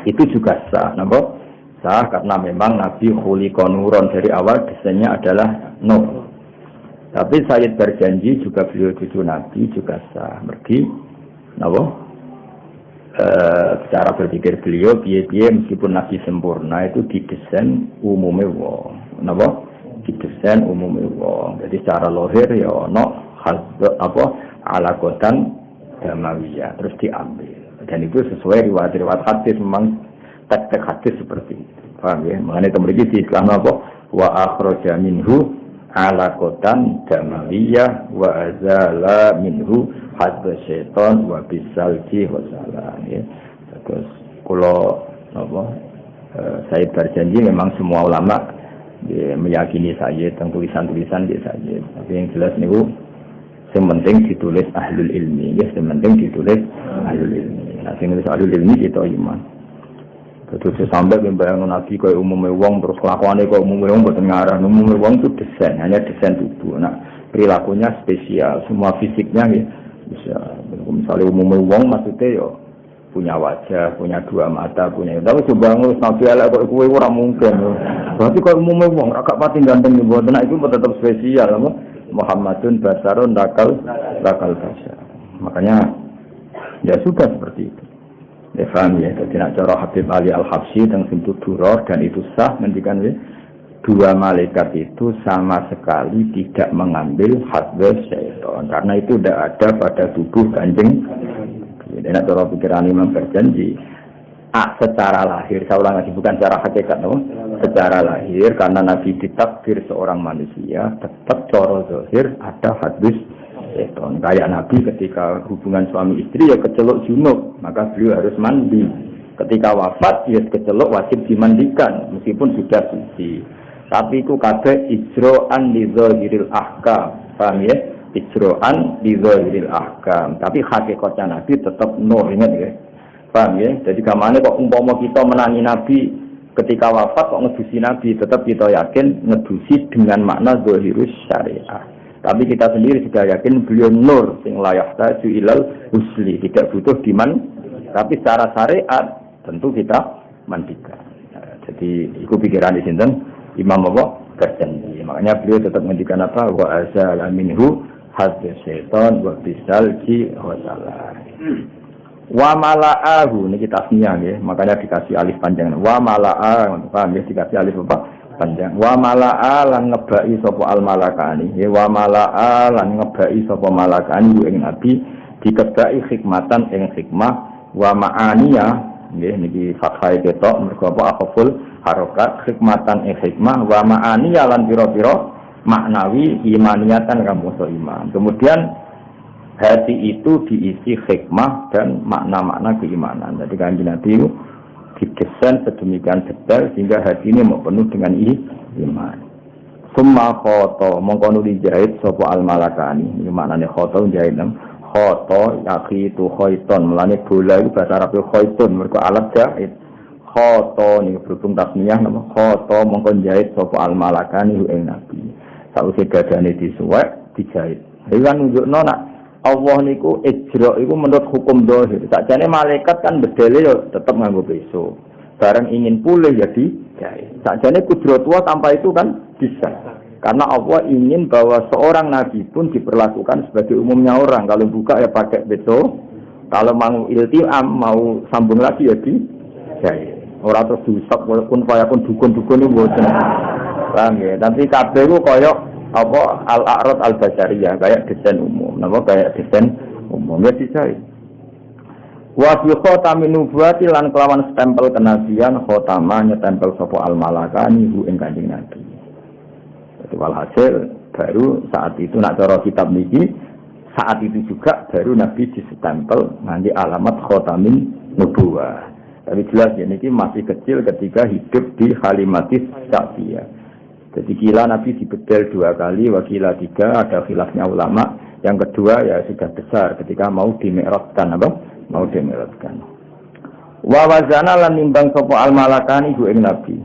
B: Itu juga sah, napa? Sah karena memang Nabi khuliqa nuron, dari awal desainnya adalah nur. Tapi Sayyid berjanji juga beliau cucu Nabi juga sah. Mergi, napa? Cara berpikir beliau piye-piye meskipun Nabi sempurna itu didesain umumnya wong. Napa? Didesain umumnya wong. Jadi secara lahir ya ono alakotan damawiyah terus diambil. Dan itu sesuai riwayat-riwayat hadis, memang teks-teks hadis seperti itu. Paham ya? Mengenai temriki di Islam apa? Wa akhraja minhu alakotan damawiyah wa azala minhu hadza syaitan wa bisalji wa salam ya. Terus kalau apa saya berjanji memang semua ulama ya, meyakini saya tentang tulisan-tulisan dia saja. Tapi yang jelas niku yang penting ditulis ahlul ilmi ya, yang penting ditulis ahlul ilmi. Nah, sing nulis ahlul ilmi kita iman. Terus sampai membayang Nabi kaya umumnya wong terus kelakuannya kaya umumnya wong boten ngarah. Umumnya wong itu desain, hanya desain tubuh. Nah, perilakunya spesial, semua fisiknya ya bisa. Misalnya umumnya wong maksudnya ya punya wajah, punya dua mata, punya. Tapi coba ngurus Nabi elek kok kowe ora mungkin. Berarti kaya umumnya wong agak pati ganteng ya boten. Nah, itu tetap spesial apa? Muhammadun basarun bakal basar. Makanya ya sudah seperti itu. Ya paham ya, jadi nak cara Habib Ali Al-Habsyi tentang pintu duror dan itu sah mendikan dua malaikat itu sama sekali tidak mengambil hadwa syaitan karena itu tidak ada pada tubuh Kanjeng. Jadi nak cara pikiran Imam berjanji secara lahir, saya ulang lagi bukan secara hakikat, no? Secara lahir karena Nabi ditakdir seorang manusia tetap cara zahir ada hadis seton. Kayak Nabi ketika hubungan suami istri ya keceluk junub, maka beliau harus mandi. Ketika wafat ya keceluk wajib dimandikan meskipun sudah suci. Tapi itu kabeh ijro'an li zahiril ahkam. Paham ya? Ijro'an li zahiril ahkam. Tapi hakikatnya Nabi tetap nur, ingat ya. Paham ya? Jadi gamane kok umpama kita menangi Nabi ketika wafat kok ngedusi Nabi, tetap kita yakin ngedusi dengan makna zahirus syariah. Tapi kita sendiri sudah yakin beliau nur sing la yahtaju ilal husli, tidak butuh diman. Tapi secara syariat tentu kita mandikan. Nah, jadi itu pikiran di sini Imam Abu Ghazali. Makanya beliau tetap mandikan apa? Wa azala minhu hadza syaitan wa bisalji wa salah. Wa mala'ahu ini kita tasniah ya, makanya dikasih alif panjang. Wa mala'a, paham ya, dikasih alif apa? Panjang. Wa mala'a lan ngebai sapa al malakani. Ya wa mala'a lan ngebai sapa malakani ing nabi dikebai hikmatan ing hikmah wa ma'aniya nggih niki fathah ketok mergo apa akhful harokat hikmatan ing hikmah wa ma'aniya lan pira-pira maknawi imaniyatan kamu so iman. Kemudian hati itu diisi hikmah dan makna-makna keimanan. Jadi Kanjeng Nabi itu didesain sedemikian detail sehingga hati ini mau penuh dengan iman. Summa khoto mongko dijahit sapa al malakani. Ini maknane khoto jahit nang khoto yaqitu khaiton. Mulane bola itu bahasa Arab khaitun mergo alat jahit. Khoto niku berhubung tasniyah nama khoto mongko jahit sapa al malakani ing Nabi. Sausé gadane disuwek dijahit. Iki kan nunjukno nak Allah niku ijra iku menurut hukum zahir. Sakjane malaikat kan bedele ya tetep nganggo peso. Bareng ingin pulih ya dijahit. Sakjane kudratullah tanpa itu kan bisa. Karena Allah ingin bahwa seorang nabi pun diperlakukan sebagai umumnya orang. Kalau buka ya pakai peso. Kalau mau iltiam mau sambung lagi ya dijahit. Ora terus diusap pun fayakun dukun-dukun niku mboten. Paham ya? Tapi kabeh ku koyo apa al-a'rad al-basariyah kayak desain umum, napa kayak desain umum ya dijahit. Wa fi khatamin nubuwati lan kelawan stempel kenabian khatama nyetempel sapa al-malakani hu ing Kanjeng Nabi. Jadi walhasil baru saat itu nak cara kitab niki saat itu juga baru Nabi disestempel nganti alamat khatamin nubuwah. Tapi jelas ya niki masih kecil ketika hidup di Halimatis Sa'diyah. Jadi kila Nabi dibedel 2 kali, wakila 3, ada khilafnya ulama. Yang kedua ya sudah besar ketika mau dimi'rajkan apa? Mau dimi'rajkan. Wa wazana lan nimbang sapa al malakani ku ing Nabi.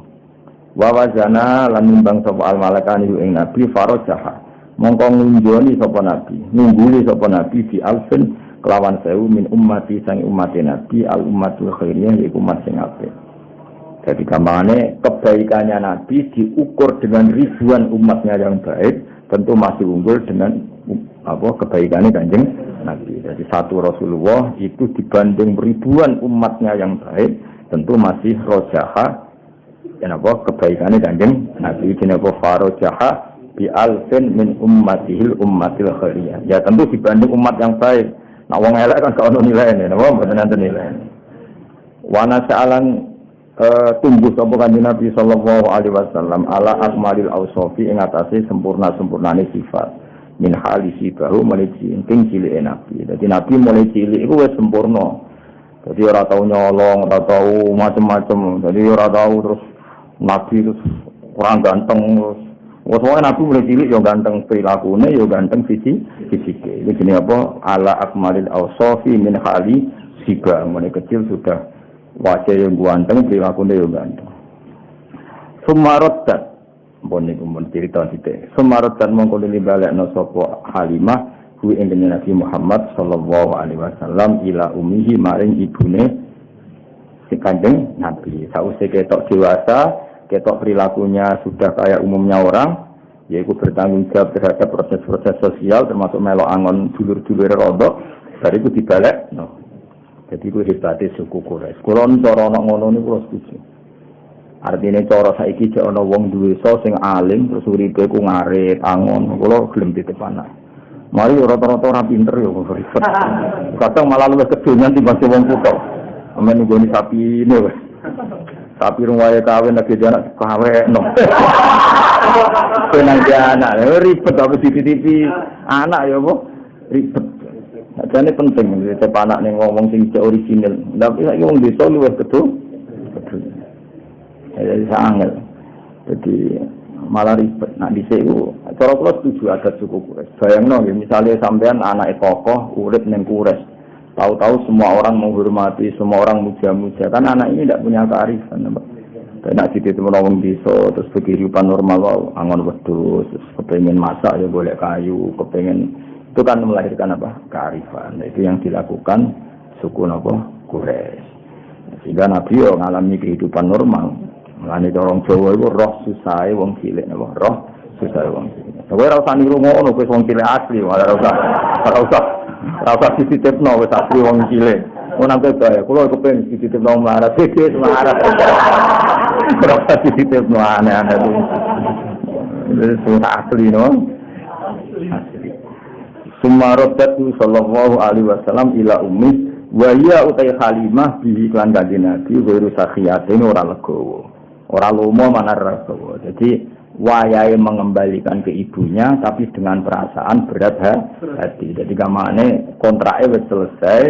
B: Wa wazana lan nimbang sapa al malakani ku ing Nabi farajaha. Mongko ngunjoni sapa Nabi, nungguli sapa Nabi di alfin kelawan 1000 min ummati sang umat Nabi al ummatul khairiyah yaiku umat sing apik. Jadi gambarnya kebaikannya Nabi diukur dengan ribuan umatnya yang baik, tentu masih unggul dengan kebaikannya Kanjeng Nabi. Jadi satu Rasulullah itu dibanding ribuan umatnya yang baik, tentu masih rojaha dan kebaikannya Kanjeng Nabi. Jenapa farojaha bi alfin min ummatihil ummatil khairiyah. Ya tentu dibanding umat yang baik. Nah wong elek kan gak ono nilainya, napa mboten enten nilai. Wana sa'alan tumbuh sapa Kanjeng Nabi sallallahu alaihi wasallam ala akmalil ausofi ing atase sempurna-sempurnane sifat min halisi bahu mulai cilik cilike Nabi. Dadi Nabi mulai cilik iku wis sempurna. Dadi ora tau nyolong, ora tau macam-macam. Dadi ora tau terus Nabi terus kurang ganteng terus. Wong Nabi mulai cilik yo ganteng prilakune yo ganteng fisike. Iki jenenge apa? Ala akmalil ausofi min halisi bahu mulai kecil sudah wajah yang ganteng, perilakunya yang ganteng. Sumarodat, bon niku mun cerita sithik. Sumarodat mongko libalekno sapa Halimah kuwi ing Nabi Muhammad sallallahu alaihi wasallam ila ummihi maring ibune si Kanjeng Nabi. Sausé ketok dewasa, ketok perilakunya sudah kayak umumnya orang, yaitu bertanggung jawab terhadap proses-proses sosial termasuk melok angon dulur-dulur rodok, bariku dibalekno. Jadi ku hebate suku Quraisy. Kula cara ana ngono niku kula setuju. Artine cara saiki jek ana wong duwe sing alim terus uripe ku ngarit angon, kula gelem titip anak. Mari rata-rata ora pinter ya kok ribet. Kadang malah luwih kedonyan timbang wong kutho. Amen nggone sapi ne. Sapi ruwae kawin lagi anak kaweno. Penang anak ribet apa titipi anak ya apa? Ribet. Jane penting titip anak ning ngomong sing original. Tapi saiki wong desa luwih kedonyan. Jadi sangat. Jadi malah ribet. Nah di sini, cara kula setuju adat suku Quraisy. Bayangno, misalnya sampean anak tokoh urip ning Quraisy, tahu-tahu semua orang menghormati, semua orang muja-muja. Kan anak ini tidak punya kearifan. Nak dititip wong desa terus kehidupan normal wae, angon wedhus, kepengin masak ya golek kayu, kepengin itu kan melahirkan apa? Kearifan. Itu yang dilakukan suku napa? Quraisy. Sehingga Nabi yo ngalami kehidupan normal. Mulane orang Jawa iku roh susahe wong cilik napa? Roh susahe wong cilik. Kowe ora usah niru ngono kowe wong cilik asli, ora usah dititipno wis asli wong cilik. Ono nang kaya kula kepengin dititipno mlarat, iki mlarat. Ora usah dititipno aneh-aneh itu. Wis asli no. Asli. Sumarodat sallallahu alaihi wasallam ila ummi wa ya utai Halimah bi iklan kanjeng Nabi wiru sakhiyatin ora legowo. Ora lomo mana legowo. Jadi wayahe mengembalikan ke ibunya tapi dengan perasaan berat hati. Jadi gamane kontraknya wis selesai.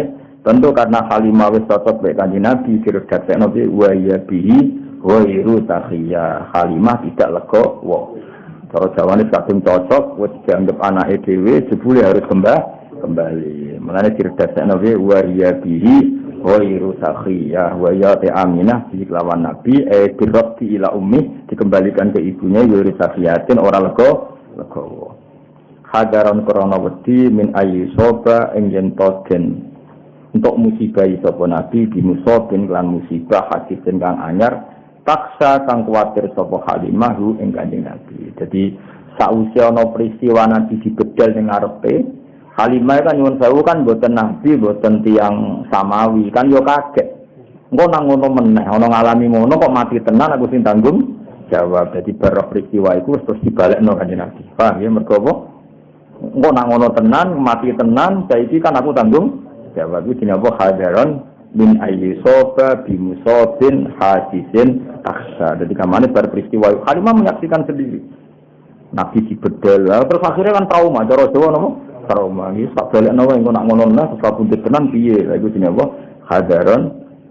B: Tentu karena Halimah wis cocok mek kanjeng Nabi diredaksekno bi wa ya bi wiru sakhiyah. Halimah tidak legowo. Cara Jawane kadung cocok wis dianggap anake dhewe jebule harus kembali. Mulane diredaksekno wa ya bihi ghairu sakhiyah wa ya Aminah bi lawan Nabi dirabti ila ummi dikembalikan ke ibunya ghairu sakhiyatin ora legowo. Hadaran krana wedi min ayyi soba ing yen toden untuk musibah sapa Nabi di musibin lan musibah hadisin kang anyar taksa kang kuwatir sapa Halimah ing Kanjeng Nabi. Jadi sakwise ana peristiwa Nabi dibedal ning ngarepe, Halimah kan nyuwun sewu kan mboten Nabi, mboten tiyang samawi, kan yo kaget. Engko nang ngono meneh, ana ngalami ngono kok mati tenan aku sing tanggung jawab. Jadi bar peristiwa iku terus dibalekno Kanjeng Nabi. Paham ya mergo apa? Engko nang ngono tenan, mati tenan, saiki kan aku tanggung jawab. Iki jenenge apa? Hadaron min ayyi soba bimusobin hadisin taksa. Jadi kamane bar peristiwa Halimah menyaksikan sendiri Nabi dibedel terus akhirnya kan trauma cara Jawa napa trauma iki sak balekno wae engko nak ngono nah terus kabundut tenan piye lha iku jenenge apa hadaron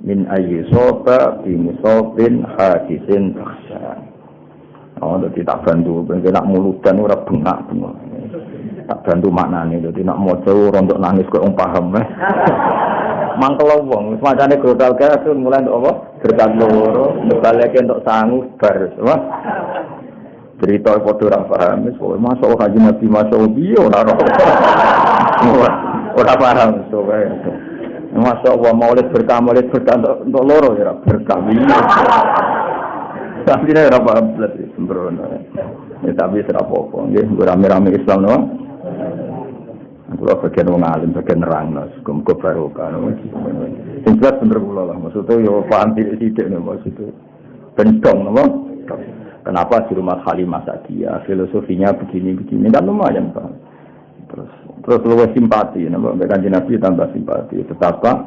B: min ayyi soba bimusobin hadisin taksa. Oh dadi tak bantu ben nak muludan ora bengak-bengok tak bantu maknane dadi nak maca rondok nangis kok wong paham mangkel wong macane godal kae mulai ndok apa berkat loro baleke ndok sangu bar wah cerita padha ora paham wis kok masuk kanjeng Nabi masuk piye ora paham so wae masuk wa maulid berkah ndok loro ya berkah tapi ora paham blas sembrono ya tapi ora apa-apa nggih rame-rame Islam no. Kula bagian wong alim bagian nerangno muga barokah. Sing jelas bener kula lah maksudnya yo paham sithik nek maksud bentong napa? Kenapa di rumah Halimah Sa'diyah filosofinya begini-begini dan lumayan Pak. Terus luwih simpati napa Kanjeng Nabi tambah simpati betapa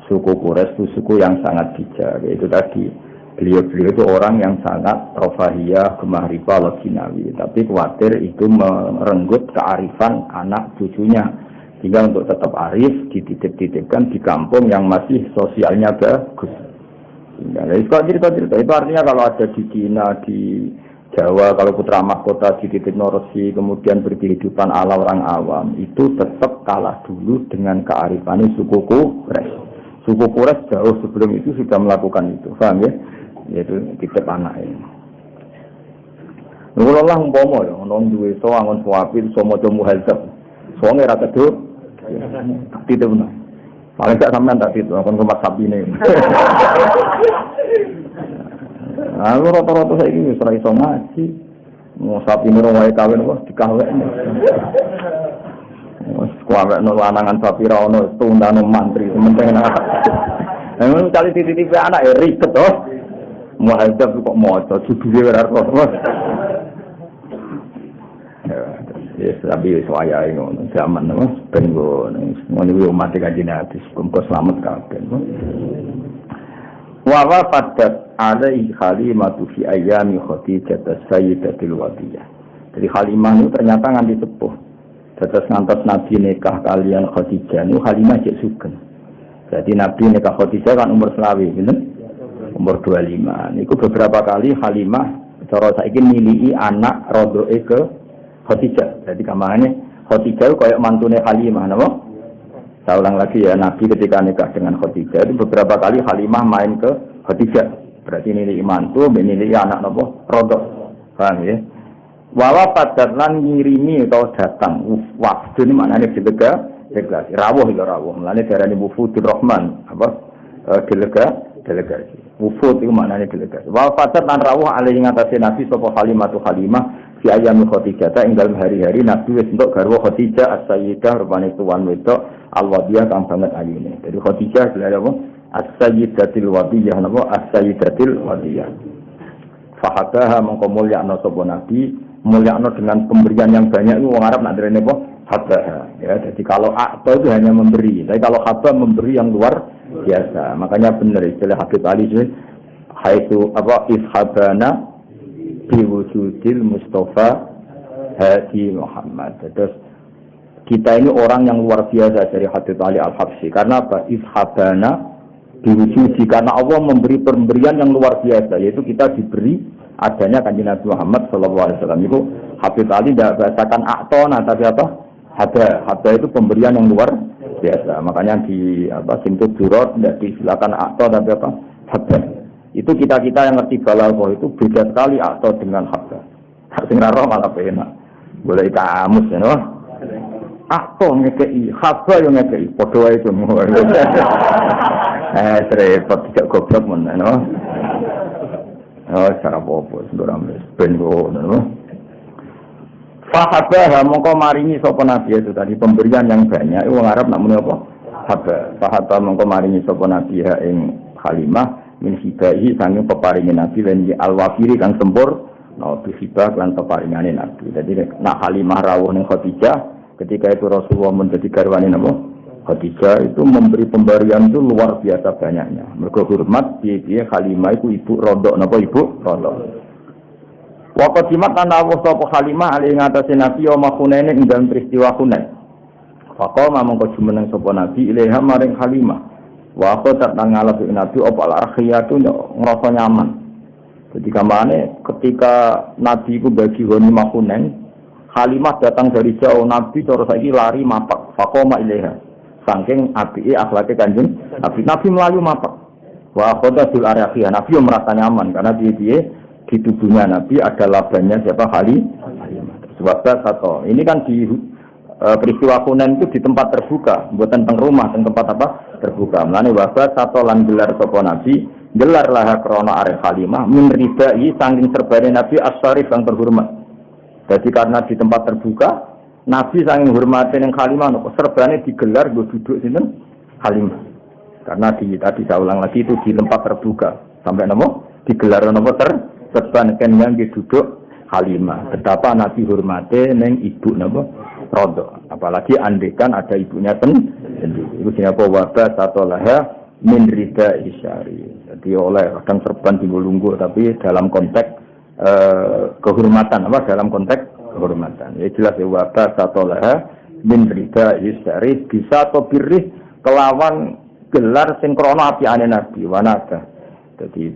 B: suku Quraisy itu suku yang sangat bijak. Itu tadi beliau itu orang yang sangat rofahiyah, gemah riba, loginawi. Tapi khawatir itu merenggut kearifan anak cucunya. Sehingga untuk tetap arif, dititip-titipkan di kampung yang masih sosialnya bagus. Jadi cerita-cerita itu artinya kalau ada di Cina, di Jawa, kalau putra mahkota dititip Norsi, kemudian berkehidupan ala orang awam, itu tetap kalah dulu dengan kearifan suku Quraisy. Suku Quraisy jauh sebelum itu sudah melakukan itu. Paham ya? Yaitu titip anak ini. Nggak lah umpama ya, nong duwe so angon suapi, so mojo muhazab, so ngira kedu, titip nah. Paling tak sampean tak titip, akon rumah sapi ini. Aku rata-rata saya ini serai so ngaji, mau sapi nurung wae kawin wah dikawin. Kuwi ono lanangan sapi ra ono tundane mantri sementing ana. Emang kali titip anak ya ribet toh. Muhadzab kok maca judule ora kok. Ya, tapi wayahe ngono zaman ben ngono iki umat Kanjeng Nabi muga slamet kabeh. Wa wafadat alaihi Halimatu fi ayami Khadijah as-sayyidatil wadiyah. Jadi Halimah itu ternyata nganti sepuh. Terus ngantos Nabi nikah kalian Khadijah itu Halimah cek sugeng. Jadi Nabi nikah Khadijah kan umur selawi, gitu? Umur 25. Itu beberapa kali Halimah cara saiki miliki anak rodoe ke Khadijah. Jadi kamarnya Khadijah itu kayak mantune Halimah, napa? Saya ulang lagi ya, Nabi ketika nikah dengan Khadijah itu beberapa kali Halimah main ke Khadijah. Berarti miliki mantu, miliki anak napa? Rodok. Paham ya? Wawa padat lan ngirimi atau datang wafdu ini maknanya delegasi rawuh itu rawuh maknanya darahnya wufudur rahman delegasi wufud itu maknanya delegasi wawa padat lan rawuh alaihi ngatasi nabi sopo Halimatu Halimah si ayami Khadijah ing dalam hari-hari nabi wis entuk garwa Khadijah as-sayyidah rupane tuan wedok al-wadiyah kang banget ayune jadi Khadijah gelar apa as-sayyidatil wadiyah napa as-sayyidatil wadiyah fahadaha mongko mulyakna sapa nabi mulyakno dengan pemberian yang banyak itu orang Arab nak derene apa? Habah. Ya, jadi kalau akta itu hanya memberi, tapi kalau habah memberi yang luar biasa. Makanya benar istilah Habib Ali itu haitsu apa ishabana biwujudil Mustafa Hadi Muhammad. Terus kita ini orang yang luar biasa dari Habib Ali Al-Habsyi. Karena apa? Ishabana biwujudi karena Allah memberi pemberian yang luar biasa yaitu kita diberi adanya Kanjeng Nabi Muhammad sallallahu alaihi wasallam itu Habib Ali tidak bahasakan aktona tapi apa? Hada itu pemberian yang luar biasa. Makanya di Simtud Durot tidak disilakan akto tapi apa? Hada. Itu kita-kita yang ngerti balaghah itu beda sekali akto dengan hada. Sing ra malah penak. Boleh kamus ya, no? Akto ngekei, hada yo ngekei, padha wae itu. Repot tidak goblok men, no? Oh, cara apa sedoram ben ngono. Fahabah mongko maringi sapa nabi itu tadi pemberian yang banyak. Wong Arab nak muni apa? Habah. Fahabah mongko maringi sapa nabi ing Halimah min hibahi sanging peparinge nabi lan al-wafiri kang sempur no hibah lan peparingane nabi. Jadi nak Halimah rawuh ning Khadijah ketika itu Rasulullah menjadi garwane napa? Khadijah itu memberi pemberian itu luar biasa banyaknya. Mergo hormat piye-piye Halimah itu ibu rodok napa ibu rodok. Wa qadimat ana sapa Halimah ali ngatasi Nabi ya Hunain ing dalam peristiwa Hunain. Faqama mongko jumeneng sapa Nabi ilaiha maring Halimah. Wa qadat nang ngalap Nabi apa al-akhiyatu ngrasa nyaman. Jadi kamane ketika Nabi itu bagi ghanimah Hunain, Halimah datang dari jauh Nabi terus saiki lari mapak. Faqama ilaiha. Saking apike akhlake Kanjeng Nabi melayu mapak. Wa khadatul araqiyah Nabi merasa nyaman karena dia di tubuhnya Nabi ada labanya siapa Halimah. Sebab satu. Ini kan di peristiwa Hunain itu di tempat terbuka, bukan teng rumah, tempat apa? Terbuka. Mulane wabah satu lan gelar sapa Nabi, gelar lah krana arek Halimah min ridai saking serbane Nabi as-syarif yang terhormat. Jadi karena di tempat terbuka Nabi saking hormatin yang Halimah, serbane digelar gue duduk sinten Halimah. Karena tadi saya ulang lagi itu di tempat terbuka sampai nopo digelar nopo serban yang duduk Halimah. Betapa Nabi hormati neng ibu nopo rodo. Apalagi andekan ada ibunya sendiri. Itu siapa wabah satu laha min rida isyari. Jadi oleh kadang serban di lungguh tapi dalam konteks kehormatan apa dalam konteks kehormatan. Ya jelas ya wabah satu laha min rida isyari bisa atau birih kelawan gelar sinkrono api ane Nabi wanada. Jadi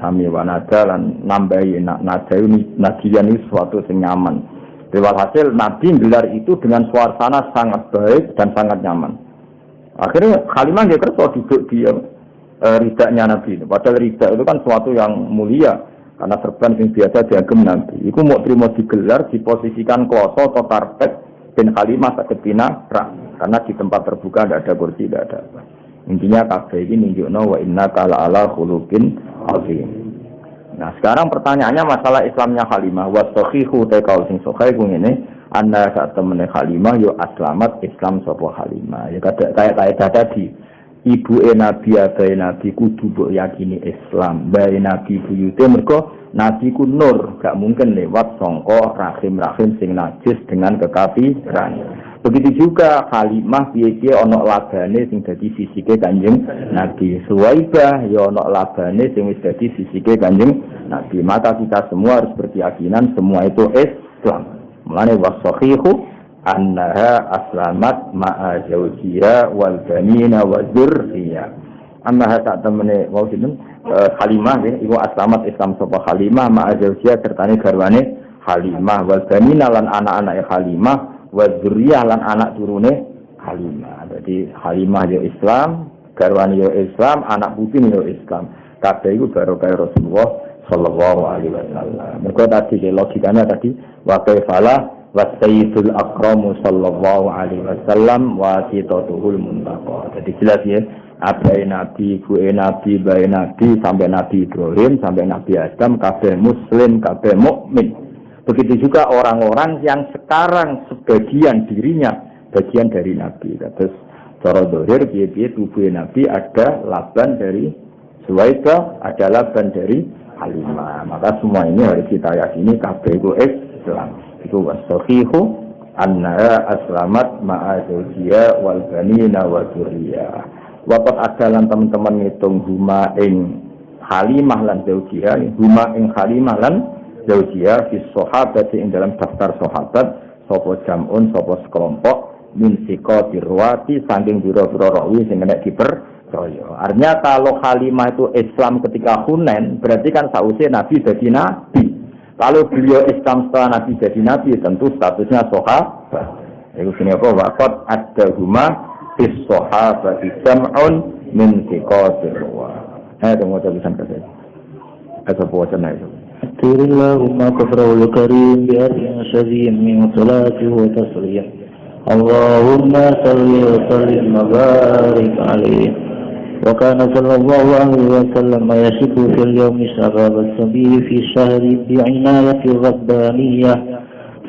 B: sami wanada lan nambahi nada ini nadian ini suatu sing nyaman. Walhasil Nabi gelar itu dengan suasana sangat baik dan sangat nyaman. Akhirnya Halimah dia kerja duduk di ridanya Nabi. Padahal rida itu kan suatu yang mulia. Karena serban yang biasa diagem Nabi. Iku mau terima digelar, diposisikan kloso atau karpet, dan Halimah sakit pina rak. Karena di tempat terbuka tidak ada kursi, tidak ada apa. Intinya kabeh ini nunjukno wa innaka la'ala khuluqin azim. Nah, sekarang pertanyaannya masalah Islamnya Halimah. Wa sahihu taikal sing sahih ngene, anna sak temene Halimah yo aslamat Islam sapa Halimah. Ya kayak tadi ibuke Nabi abahe Nabi kudu mbok yakini Islam. Bae Nabi buyute mergo Nabi ku nur, gak mungkin lewat sangka rahim-rahim sing najis dengan kekafiran. Begitu juga Halimah piye-piye ana labane sing dadi fisike Kanjeng Nabi. Suwaibah ya ana labane sing wis dadi fisike Kanjeng Nabi. Maka kita semua harus berkeyakinan semua itu Islam. Mulane wasahihu annaha aslamat ma'a zawjiha wal banina wa dzurriyyah. Annaha sak temene wau sinten Halimah nggih iku aslamat Islam sapa Halimah ma'a zawjiha sertane garwane Halimah wal banina lan anak-anake Halimah wa dzurriyyah lan anak turune Halimah. Jadi Halimah yo Islam, garwane yo Islam, anak putune yo Islam. Kabeh iku barokah Rasulullah sallallahu alaihi wasallam. Mergo tadi logikanya tadi wa kaifala wa sayyidul akramu sallallahu alaihi wasallam wa sitatuhul muntaqa. Jadi jelas ya, abai Nabi, ibuke Nabi, bae Nabi sampai Nabi Ibrahim sampai Nabi Adam kabeh muslim, kabeh mukmin. Begitu juga orang-orang yang sekarang sebagian dirinya bagian dari Nabi. Terus cara dohir piye-piye tubuh Nabi ada laban dari Suwaibah, ada laban dari Halimah. Maka semua ini harus kita yakini kabeh itu Islam. Itu wasahihu anna aslamat ma'a zawjiha wal banina wa dzurriyyah. Waqat adalan teman-teman ngitung huma ing Halimah lan zawjiha, huma ing Halimah lan zawjiha fi sahabati ing dalam daftar sahabat sapa jamun sapa sekelompok min siqatir ruwati saking biro-biro rawi sing nek dipercaya. Artinya kalau Halimah itu Islam ketika Hunain berarti kan sausé Nabi jadi nabi. Kalau beliau Islam setelah Nabi jadi nabi tentu statusnya sahabat. Iku sini apa waqat adahuma fi sahabati jam'un min siqatir ruwati. Tunggu tulisan kasih. Ada wacana itu.
A: أكثر اللهم كفره الكريم بأرض شديد من صلاته وتسليم اللهم صل وسلم وبارك عليه وكان صلى الله عليه وسلم يشد في اليوم شباب السبيل في الشهر بعناية ربانية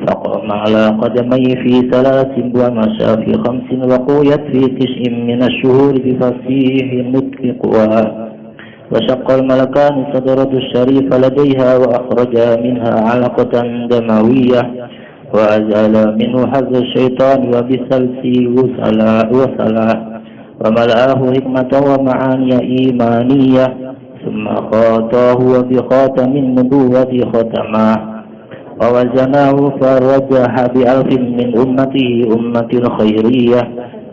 A: فقام على قدميه في 3 ومشى في 5 وقويت في 9 من الشهور بفصيح نطق قواها وشق الملكان صدرة الشريف لديها وأخرجا منها علقة دموية وأزال منه حظ الشيطان وبسلسي وصلا وملأه حكمة ومعاني إيمانية ثم خاطاه وبخاتم النبوة ختماه ووزناه فرجح ب1000 من أمته أمة الخيرية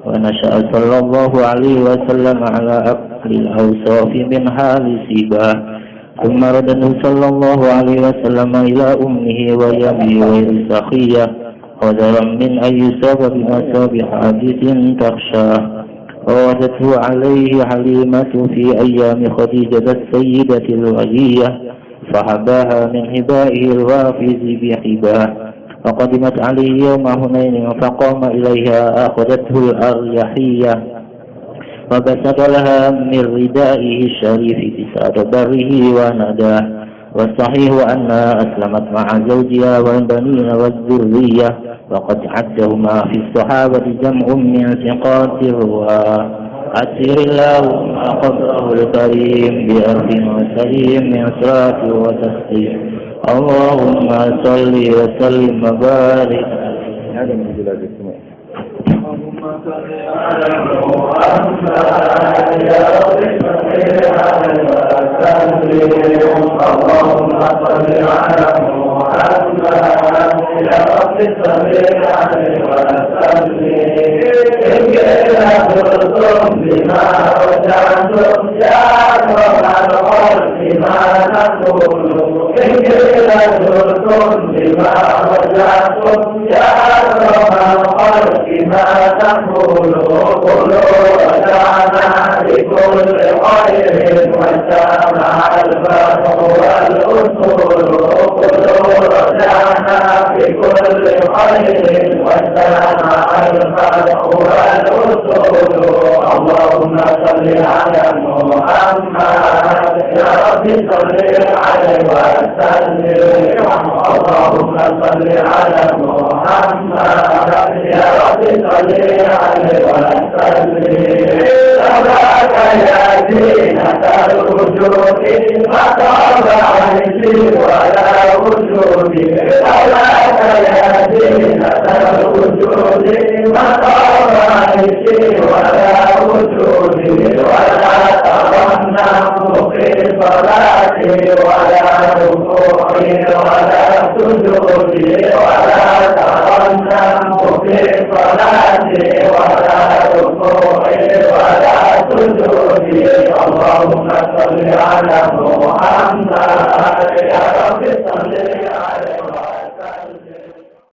A: ونشأ صلى الله عليه وسلم على أقل الأوصاف من حال سيباه ثم رده صلى الله عليه وسلم إلى أمه ويمي ويسخية وذرا من أي سبب أصاب حادث تخشاه ووردته عليه حليمة في أيام خديجة السيدة الولية فحباها من حبائه الوافز بحباه وقدمت عليه يوم هنين فقام إليها أخذته الأريحية وبسط لها من ردائه الشريف بساط بره ونداه والصحيح أنها أسلمت مع زوجها والبنين والذرية وقد عدهما في الصحابة جمع من ثقات الرواه أسر اللهم قبره الكريم بأرض وسليم من صلاة وتسليم اللهم صل وسلم وبارك
B: هذا من جلال السماء
C: اللهم صل على محمد يا رب صل على وسلم اللهم صل على محمد يا رب صل على وسلم إن كنتم بما وجعتم يا رب الخلق ما نقول إن كنتم بما وجعتم يا رب الخلق ما تقول قلوا ودعنا لكل خير وسامع البر والأصول قلوا ودعنا لكل خير وسامع البر والأصول اللهم صل على محمد يا رب صل عليه وسلم اللهم صل على محمد يا رب صل عليه وسلم تبارك يا زينة الوجود مقام عيش ولا وجود تبارك يا زينة الوجود مقام عيش ولا وجود ولا ترنم في صلاتي ولا ركوعي ولا سجودي ولا ترنم في صلاتي ولا ركوعي ولا سجودي اللهم صل على محمد يا رب صل عليه